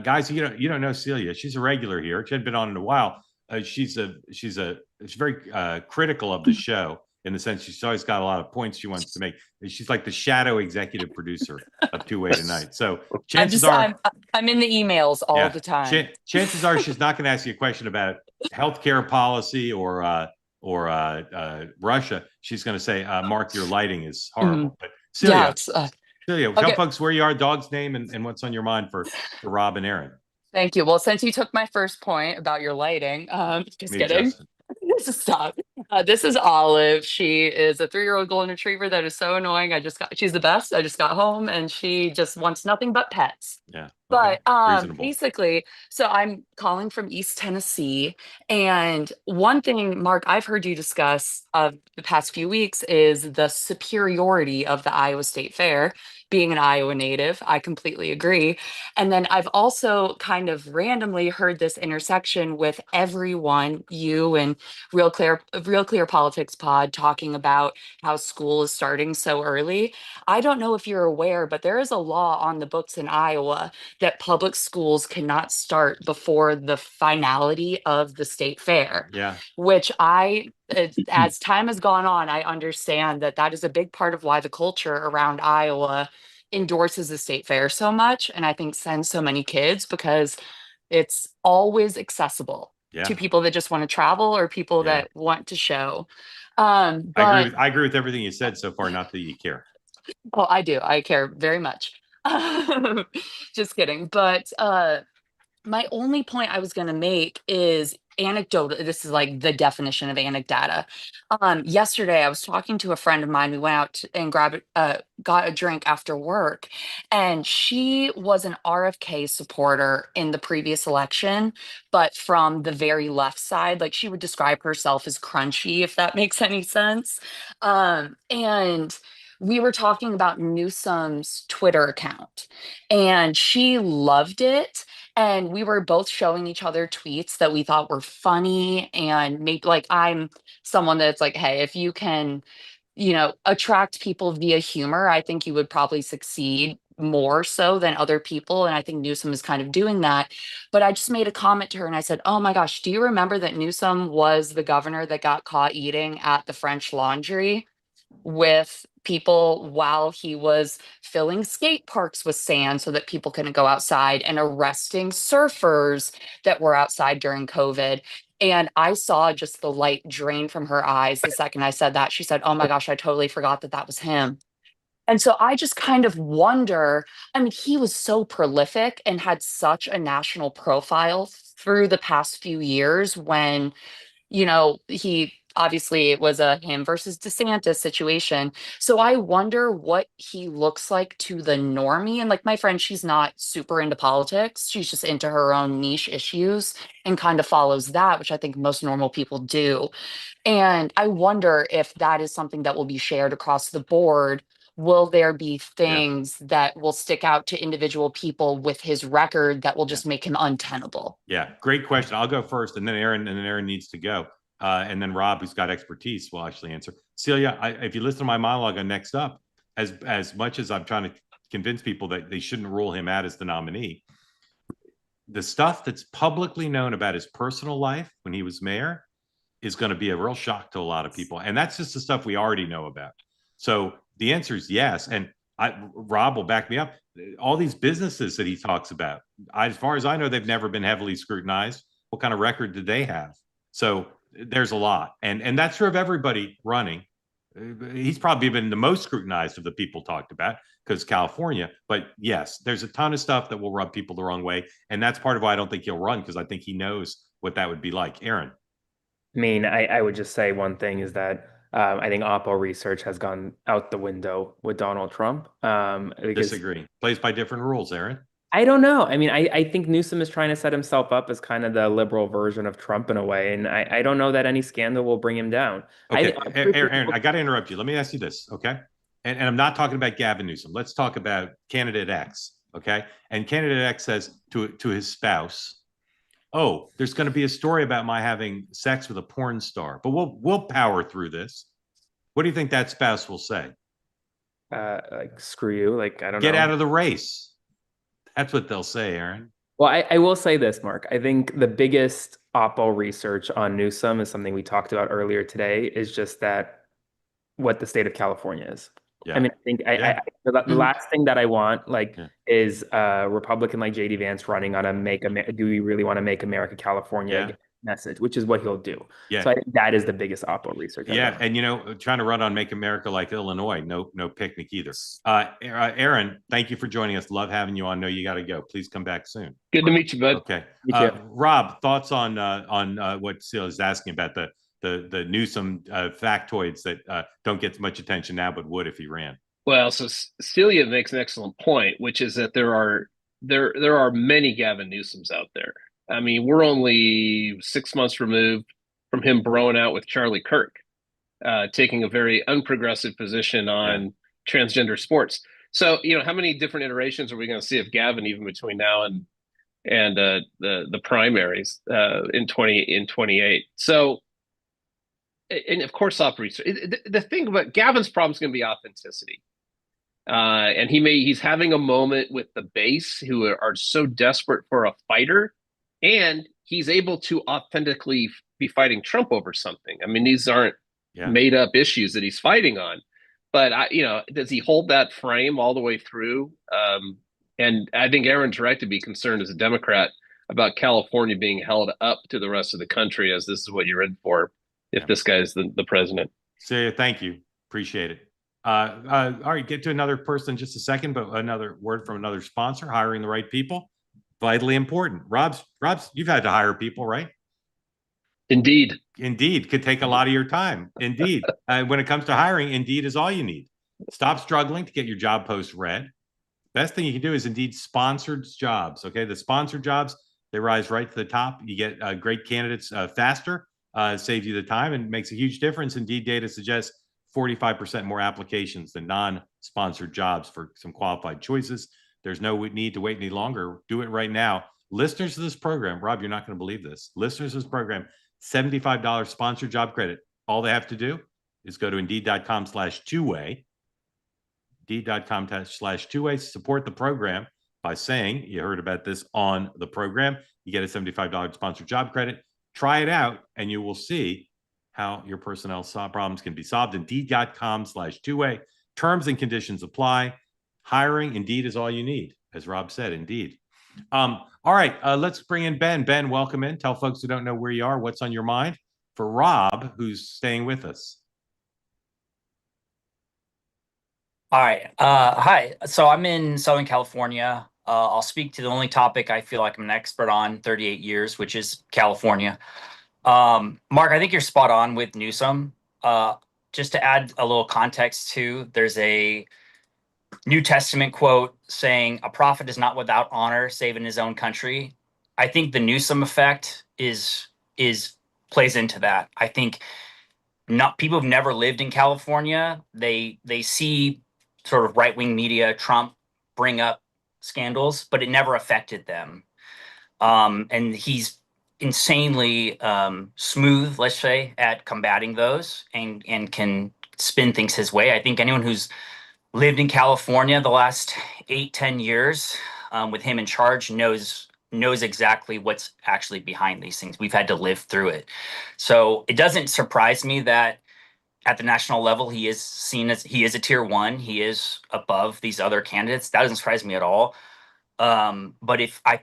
Guys, you don't know Celia. She's a regular here. She hadn't been on in a while. She's very critical of the show in the sense she's always got a lot of points she wants to make. She's like the shadow executive producer of Two Way Tonight. So chances are I'm in the emails all the time. Chances are she's not going to ask you a question about healthcare policy or Russia. She's going to say, Mark, your lighting is horrible. But Celia, Celia, tell folks where you are, dog's name, and what's on your mind for Rob and Aaron. Thank you. Well, since you took my first point about your lighting, just kidding. Stop. This is Olive. She is a 3-year-old golden retriever that is so annoying. She's the best. I just got home and she just wants nothing but pets. Yeah. But Reasonable. basically, so I'm calling from East Tennessee. And one thing, Mark, I've heard you discuss of the past few weeks is the superiority of the Iowa State Fair. Being an Iowa native, I completely agree. And then I've also kind of randomly heard this intersection with everyone, you and Real Clear Politics Pod, talking about how school is starting so early. I don't know if you're aware, but there is a law on the books in Iowa that public schools cannot start before the finality of the state fair. Yeah. Which as time has gone on, I understand that that is a big part of why the culture around Iowa endorses the state fair so much, and I think sends so many kids, because it's always accessible to people that just want to travel or people that want to show. But I agree with everything you said so far. Not that you care. Oh, I do. I care very much. Just kidding. But my only point I was going to make is anecdotal. This is like the definition of anecdata. Yesterday, I was talking to a friend of mine. We went out and got a drink after work, and she was an RFK supporter in the previous election, but from the very left side. Like, she would describe herself as crunchy, if that makes any sense. And we were talking about Newsom's Twitter account, and she loved it. And we were both showing each other tweets that we thought were funny. And maybe, like, I'm someone that's like, hey, if you can, attract people via humor, I think you would probably succeed more so than other people. And I think Newsom is kind of doing that. But I just made a comment to her and I said, oh my gosh, do you remember that Newsom was the governor that got caught eating at the French Laundry with people while he was filling skate parks with sand so that people couldn't go outside, and arresting surfers that were outside during COVID? And I saw just the light drain from her eyes the second I said that. She said, oh my gosh, I totally forgot that that was him. And so I just kind of wonder, I mean, he was so prolific and had such a national profile through the past few years when, he obviously, it was a him versus DeSantis situation. So I wonder what he looks like to the normie. And like my friend, she's not super into politics. She's just into her own niche issues and kind of follows that, which I think most normal people do. And I wonder if that is something that will be shared across the board. Will there be things that will stick out to individual people with his record that will just make him untenable? Yeah, great question. I'll go first, and then Aaron needs to go. And then Rob, who's got expertise, will actually answer. Celia, if you listen to my monologue on Next Up, as much as I'm trying to convince people that they shouldn't rule him out as the nominee, the stuff that's publicly known about his personal life when he was mayor is going to be a real shock to a lot of people. And that's just the stuff we already know about. So the answer is yes. And Rob will back me up. All these businesses that he talks about, as far as I know, they've never been heavily scrutinized. What kind of record did they have? So there's a lot. And that's true of everybody running. He's probably been the most scrutinized of the people talked about because California. But yes, there's a ton of stuff that will rub people the wrong way. And that's part of why I don't think he'll run, because I think he knows what that would be like. Aaron. I mean, I would just say one thing is that I think Oppo research has gone out the window with Donald Trump. Disagree. Plays by different rules, Aaron. I don't know. I mean, I think Newsom is trying to set himself up as kind of the liberal version of Trump in a way. And I don't know that any scandal will bring him down. Okay, Aaron, I got to interrupt you. Let me ask you this, okay? And I'm not talking about Gavin Newsom. Let's talk about candidate X, okay? And candidate X says to his spouse, oh, there's going to be a story about my having sex with a porn star, but we'll power through this. What do you think that spouse will say? Like, screw you. Like, I don't know. Get out of the race. That's what they'll say, Aaron. Well, I will say this, Mark. I think the biggest Oppo research on Newsom is something we talked about earlier today, is just that what the state of California is. Yeah. I mean, I think the last thing that I want is a Republican like J.D. Vance running on a do we really want to make America California message, which is what he'll do. Yeah. So I think that is the biggest Oppo research. Yeah. And, trying to run on Make America Like Illinois, no picnic either. Aaron, thank you for joining us. Love having you on. No, you got to go. Please come back soon. Good to meet you, bud. Okay. Rob, thoughts on what Celia is asking about the Newsom factoids that don't get much attention now, but would if he ran? Well, so Celia makes an excellent point, which is that there are there are many Gavin Newsoms out there. I mean, we're only 6 months removed from him broing out with Charlie Kirk, taking a very unprogressive position on transgender sports. So, how many different iterations are we going to see of Gavin even between now and the primaries in 28? So, and of course, off research. The thing about Gavin's problem is going to be authenticity. And he's having a moment with the base who are so desperate for a fighter, and he's able to authentically be fighting Trump over something. I mean, these aren't made up issues that he's fighting on, but does he hold that frame all the way through? And I think Aaron's right to be concerned as a Democrat about California being held up to the rest of the country as this is what you're in for if this guy is the president. So thank you. Appreciate it. All right, get to another person in just a second, but another word from another sponsor. Hiring the right people, vitally important. Rob's, you've had to hire people, right? Indeed. Could take a lot of your time. Indeed. When it comes to hiring, Indeed is all you need. Stop struggling to get your job post read. Best thing you can do is Indeed sponsored jobs. Okay, the sponsored jobs, they rise right to the top. You get great candidates faster, saves you the time, and makes a huge difference. Indeed data suggests 45% more applications than non-sponsored jobs for some qualified choices. There's no need to wait any longer. Do it right now. Listeners to this program, Rob, you're not going to believe this. Listeners to this program, $75 sponsored job credit. All they have to do is go to Indeed.com/two-way. Indeed.com/two-way. Support the program by saying you heard about this on the program. You get a $75 sponsored job credit. Try it out, and you will see how your personnel problems can be solved. Indeed.com/two-way. Terms and conditions apply. Hiring, Indeed is all you need, as Rob said. Indeed. All right, let's bring in Ben. Ben, welcome in. Tell folks who don't know where you are, what's on your mind. For Rob, who's staying with us. All right. Hi. So I'm in Southern California. I'll speak to the only topic I feel like I'm an expert on 38 years, which is California. Mark, I think you're spot on with Newsom. Just to add a little context too, there's a New Testament quote saying, "A prophet is not without honor, save in his own country." I think the Newsom effect plays into that. I think people who've never lived in California, they see sort of right-wing media, Trump bring up scandals, but it never affected them. And he's insanely smooth, let's say, at combating those and can spin things his way. I think anyone who's lived in California the last 8-10 years with him in charge knows exactly what's actually behind these things. We've had to live through it. So it doesn't surprise me that at the national level, he is seen as he is a tier one. He is above these other candidates. That doesn't surprise me at all. But if I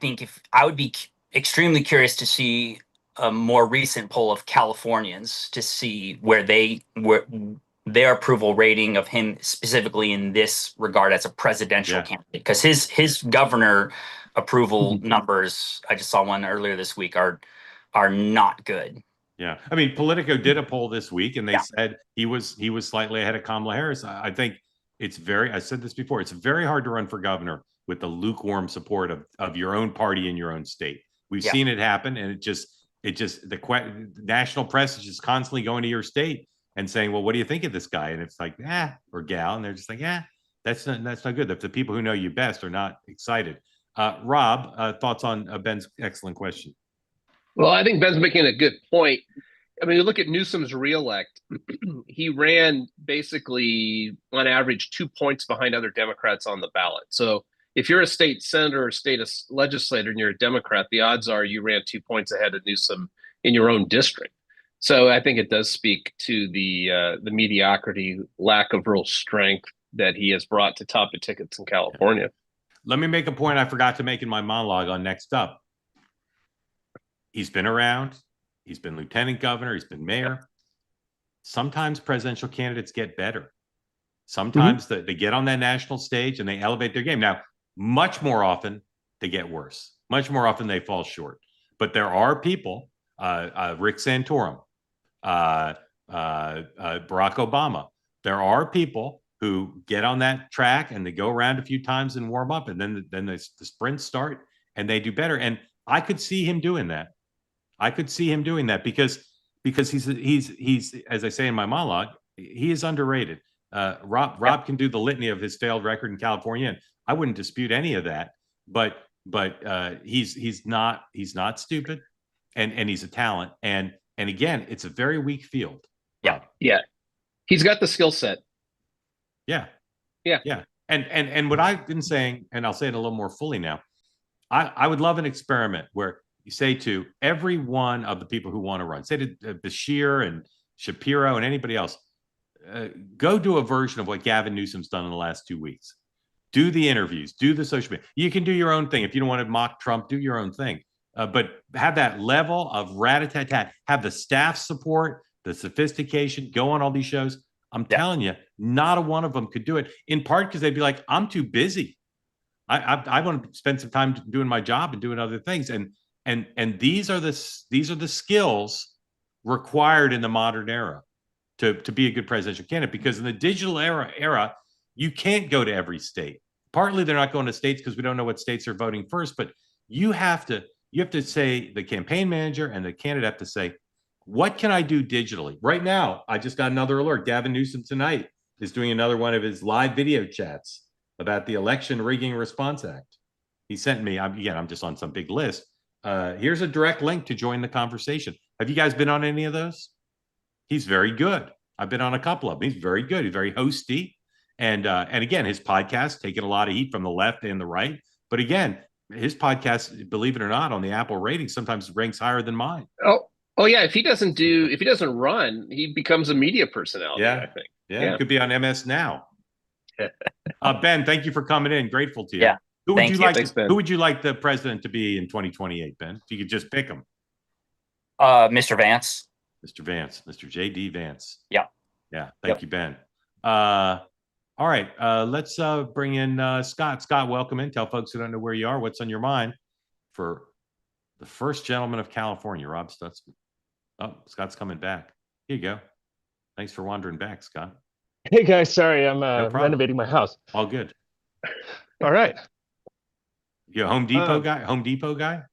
would be extremely curious to see a more recent poll of Californians to see where their approval rating of him specifically in this regard as a presidential candidate, because his governor approval numbers, I just saw one earlier this week, are not good. Yeah, I mean, Politico did a poll this week, and they said he was slightly ahead of Kamala Harris. I think I said this before, it's very hard to run for governor with the lukewarm support of your own party in your own state. We've seen it happen, and the national press is just constantly going to your state and saying, well, what do you think of this guy? And it's like, or gal, and they're just like, that's not good. If the people who know you best are not excited. Rob, thoughts on Ben's excellent question? Well, I think Ben's making a good point. I mean, you look at Newsom's reelect, he ran basically on average 2 points behind other Democrats on the ballot. So if you're a state senator or state legislator and you're a Democrat, the odds are you ran 2 points ahead of Newsom in your own district. So I think it does speak to the mediocrity, lack of real strength that he has brought to top of tickets in California. Let me make a point I forgot to make in my monologue on Next Up. He's been around. He's been lieutenant governor. He's been mayor. Sometimes presidential candidates get better. Sometimes they get on that national stage and they elevate their game. Now, much more often, they get worse. Much more often, they fall short. But there are people, Rick Santorum, Barack Obama, there are people who get on that track and they go around a few times and warm up, and then the sprints start and they do better. And I could see him doing that. I could see him doing that because he's as I say in my monologue, he is underrated. Rob can do the litany of his failed record in California, and I wouldn't dispute any of that. But he's not stupid, and he's a talent. And again, it's a very weak field. Yeah. He's got the skill set. Yeah. And what I've been saying, and I'll say it a little more fully now, I would love an experiment where you say to every one of the people who want to run, say to Bashir and Shapiro and anybody else, go do a version of what Gavin Newsom's done in the last 2 weeks. Do the interviews, do the social media. You can do your own thing. If you don't want to mock Trump, do your own thing. But have that level of rat-a-tat-tat, have the staff support, the sophistication, go on all these shows. I'm telling you, not a one of them could do it, in part because they'd be like, I'm too busy. I want to spend some time doing my job and doing other things. And these are the skills required in the modern era to be a good presidential candidate, because in the digital era, you can't go to every state. Partly they're not going to states because we don't know what states are voting first, but you have to say, the campaign manager and the candidate have to say, what can I do digitally? Right now, I just got another alert. Gavin Newsom tonight is doing another one of his live video chats about the Election Rigging Response Act. He sent me, I'm just on some big list. Here's a direct link to join the conversation. Have you guys been on any of those? He's very good. I've been on a couple of them. He's very good. He's very hosty. And again, his podcast taking a lot of heat from the left and the right. But again, his podcast, believe it or not, on the Apple rating sometimes ranks higher than mine. Oh yeah. If he doesn't run, he becomes a media personality. I think. Yeah, it could be on MS Now. Ben, thank you for coming in. Grateful to you. Yeah. Who would you like? Thanks, Ben. Who would you like the president to be in 2028, Ben? If you could just pick him. Mr. Vance. Mr. Vance, Mr. J.D. Vance. Yeah. Thank you, Ben. All right, let's bring in Scott. Scott, welcome in. Tell folks who don't know where you are, what's on your mind for the first gentleman of California, Rob Stutzman. Oh, Scott's coming back. Here you go. Thanks for wandering back, Scott. Hey guys, sorry, I'm No problem. renovating my house. All good. All right. You a Home Depot guy? Home Depot guy?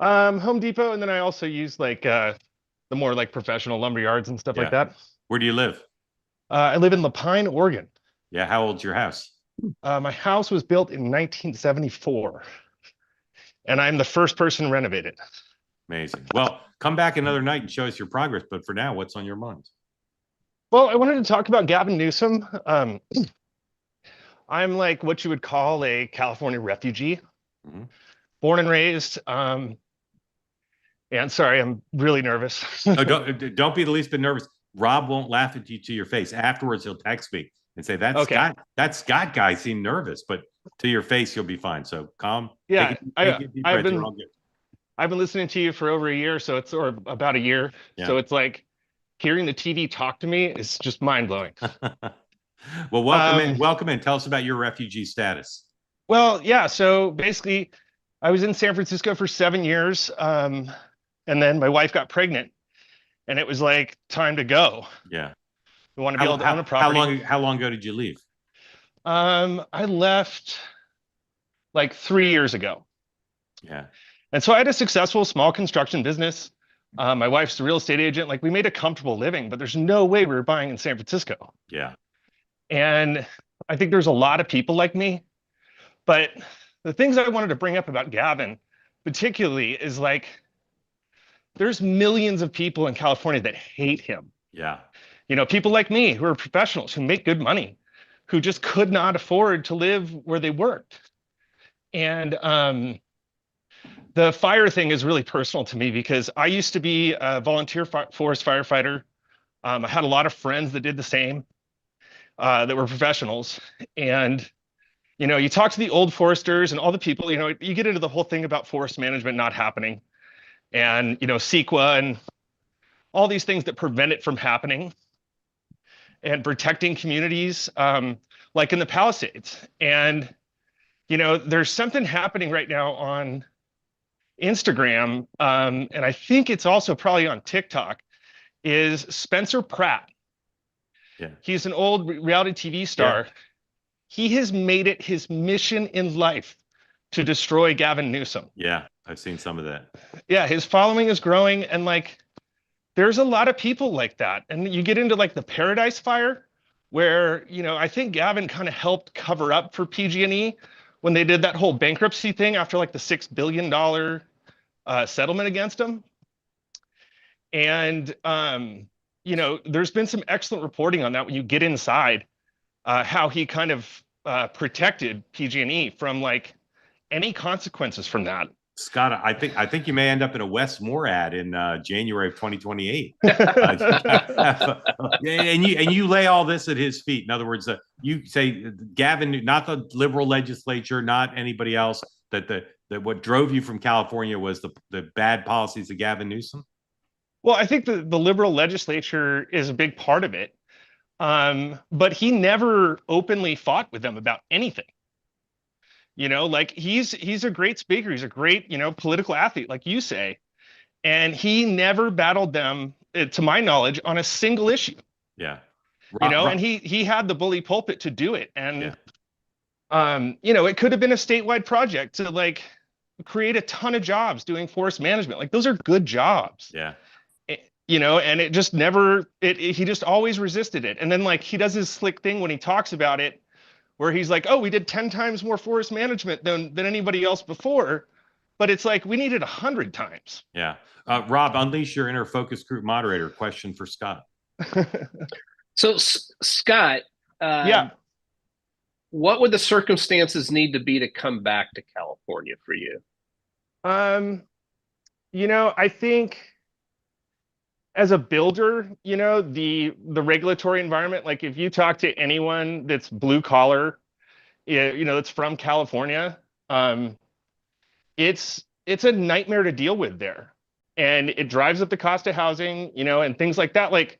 Home Depot, and then I also use like the more like professional lumber yards and stuff like that. Where do you live? I live in Lapine, Oregon. Yeah, how old's your house? My house was built in 1974, and I'm the first person to renovate it. Amazing. Well, come back another night and show us your progress. But for now, what's on your mind? Well, I wanted to talk about Gavin Newsom. I'm like what you would call a California refugee, born and raised. And sorry, I'm really nervous. No, don't be the least bit nervous. Rob won't laugh at you to your face. Afterwards, he'll text me and say, that Scott guy seemed nervous, but to your face, you'll be fine. So calm. Yeah, I've been listening to you for over a year, or about a year. Yeah. So it's like hearing the TV talk to me is just mind blowing. Well, welcome in. Tell us about your refugee status. Well, yeah. So basically, I was in San Francisco for 7 years, and then my wife got pregnant, and it was like time to go. Yeah. We want to be able to own a property. How long ago did you leave? I left like 3 years ago. Yeah. And so I had a successful small construction business. My wife's a real estate agent. Like we made a comfortable living, but there's no way we were buying in San Francisco. Yeah. And I think there's a lot of people like me. But the things I wanted to bring up about Gavin, particularly, is like there's millions of people in California that hate him. Yeah. You know, people like me who are professionals, who make good money, who just could not afford to live where they worked. And the fire thing is really personal to me because I used to be a volunteer forest firefighter. I had a lot of friends that did the same, that were professionals. And, you know, you talk to the old foresters and all the people, you know, you get into the whole thing about forest management not happening and, you know, CEQA and all these things that prevent it from happening and protecting communities, like in the Palisades. And, you know, there's something happening right now on Instagram, and I think it's also probably on TikTok, is Spencer Pratt Yeah. He's an old reality TV star. Yeah. He has made it his mission in life to destroy Gavin Newsom. Yeah, I've seen some of that. Yeah, his following is growing, and like there's a lot of people like that. And you get into like the Paradise Fire, where, you know, I think Gavin kind of helped cover up for PG&E when they did that whole bankruptcy thing after like the $6 billion settlement against him. And, you know, there's been some excellent reporting on that when you get inside, how he kind of protected PG&E from like any consequences from that. Scott, I think you may end up in a Wes Moore ad in January of 2028. And you lay all this at his feet. In other words, you say Gavin, not the liberal legislature, not anybody else, that what drove you from California was the bad policies of Gavin Newsom. Well, I think the liberal legislature is a big part of it, but he never openly fought with them about anything. You know, like he's a great speaker. He's a great, you know, political athlete, like you say. And he never battled them, to my knowledge, on a single issue. Yeah. You know, and he had the bully pulpit to do it. And, you know, it could have been a statewide project to like create a ton of jobs doing forest management. Like those are good jobs. Yeah. You know, and it just never, he just always resisted it. And then like he does his slick thing when he talks about it, where he's like, oh, we did 10 times more forest management than anybody else before. But it's like, we needed 100 times. Yeah. Rob, unleash your inner focus group moderator. Question for Scott. So, Scott, yeah, what would the circumstances need to be to come back to California for you? You know, I think as a builder, you know, the regulatory environment, like if you talk to anyone that's blue collar, you know, that's from California, it's a nightmare to deal with there. And it drives up the cost of housing, you know, and things like that. Like,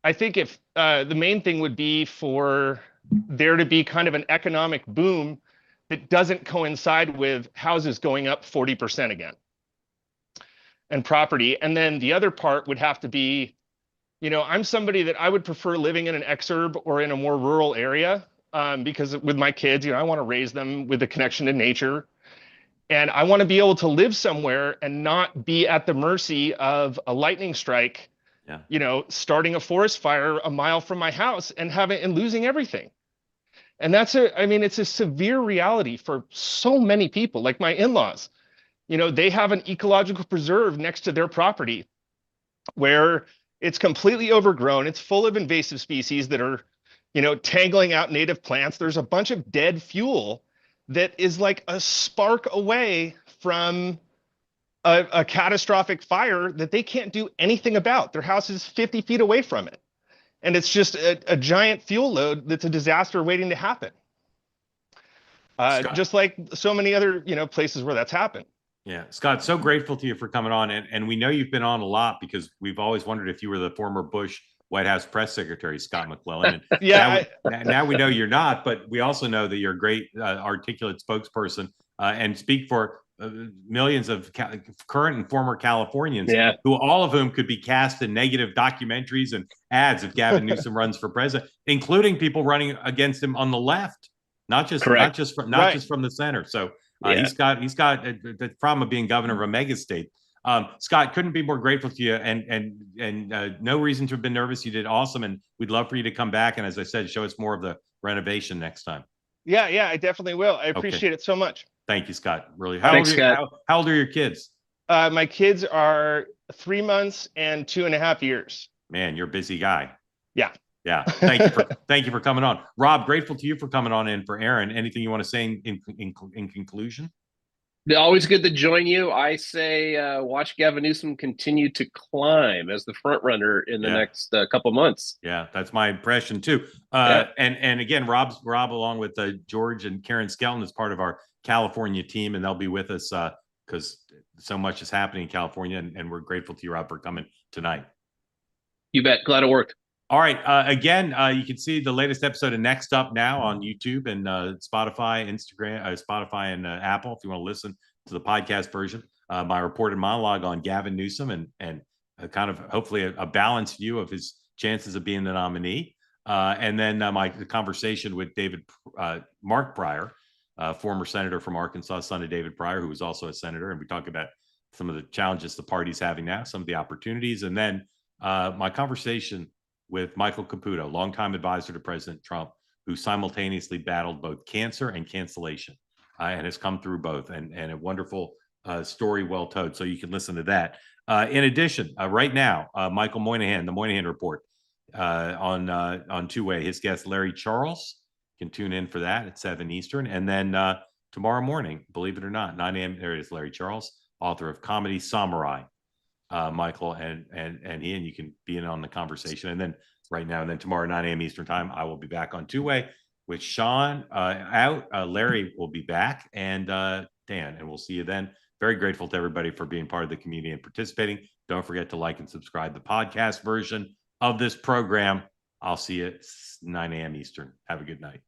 I think if the main thing would be for there to be kind of an economic boom that doesn't coincide with houses going up 40% again. And property. And then the other part would have to be, you know, I'm somebody that I would prefer living in an exurb or in a more rural area, because with my kids, you know, I want to raise them with a connection to nature. And I want to be able to live somewhere and not be at the mercy of a lightning strike, you know, starting a forest fire a mile from my house and losing everything. And it's a severe reality for so many people, like my in-laws. You know, they have an ecological preserve next to their property where it's completely overgrown. It's full of invasive species that are, you know, tangling out native plants. There's a bunch of dead fuel that is like a spark away from a catastrophic fire that they can't do anything about. Their house is 50 feet away from it. And it's just a giant fuel load that's a disaster waiting to happen. Just like so many other, you know, places where that's happened. Yeah, Scott, so grateful to you for coming on. And we know you've been on a lot because we've always wondered if you were the former Bush White House press secretary, Scott McClellan. And yeah. Now we know you're not, but we also know that you're a great articulate spokesperson and speak for millions of current and former Californians, who all of whom could be cast in negative documentaries and ads if Gavin Newsom runs for president, including people running against him on the left, not just from the center. So he's got the problem of being governor of a mega state. Scott, couldn't be more grateful to you, and no reason to have been nervous. You did awesome, and we'd love for you to come back and, as I said, show us more of the renovation next time. Yeah, I definitely will. I appreciate it so much. Thank you, Scott. Really. Thanks, Scott. How old are your kids? My kids are 3 months and 2.5 years. Man, you're a busy guy. Yeah. Thank you for coming on. Rob, grateful to you for coming on, and for Aaron. Anything you want to say in conclusion? Always good to join you. I say watch Gavin Newsom continue to climb as the front runner in the next couple months. Yeah, that's my impression too. And again, Rob along with George and Karen Skelton is part of our California team, and they'll be with us because so much is happening in California, and we're grateful to you, Rob, for coming tonight. You bet. Glad it worked. All right. Again, you can see the latest episode of Next Up now on YouTube and Spotify, Instagram, Spotify, and Apple. If you want to listen to the podcast version, my reported monologue on Gavin Newsom and kind of hopefully a balanced view of his chances of being the nominee. And then my conversation with Mark Pryor, former senator from Arkansas, son of David Pryor, who was also a senator. And we talk about some of the challenges the party's having now, some of the opportunities. And then my conversation with Michael Caputo, longtime advisor to President Trump, who simultaneously battled both cancer and cancellation and has come through both, and a wonderful story well told. So you can listen to that. In addition, right now, Michael Moynihan, the Moynihan Report on two-way. His guest, Larry Charles, can tune in for that at 7 Eastern. And then tomorrow morning, believe it or not, 9 a.m., there it is, Larry Charles, author of Comedy Samurai. Michael and he, and you can be in on the conversation. And then right now, and then tomorrow, 9 a.m. Eastern time, I will be back on two-way with Sean out. Larry will be back, and Dan, and we'll see you then. Very grateful to everybody for being part of the community and participating. Don't forget to like and subscribe the podcast version of this program. I'll see you at 9 a.m. Eastern. Have a good night.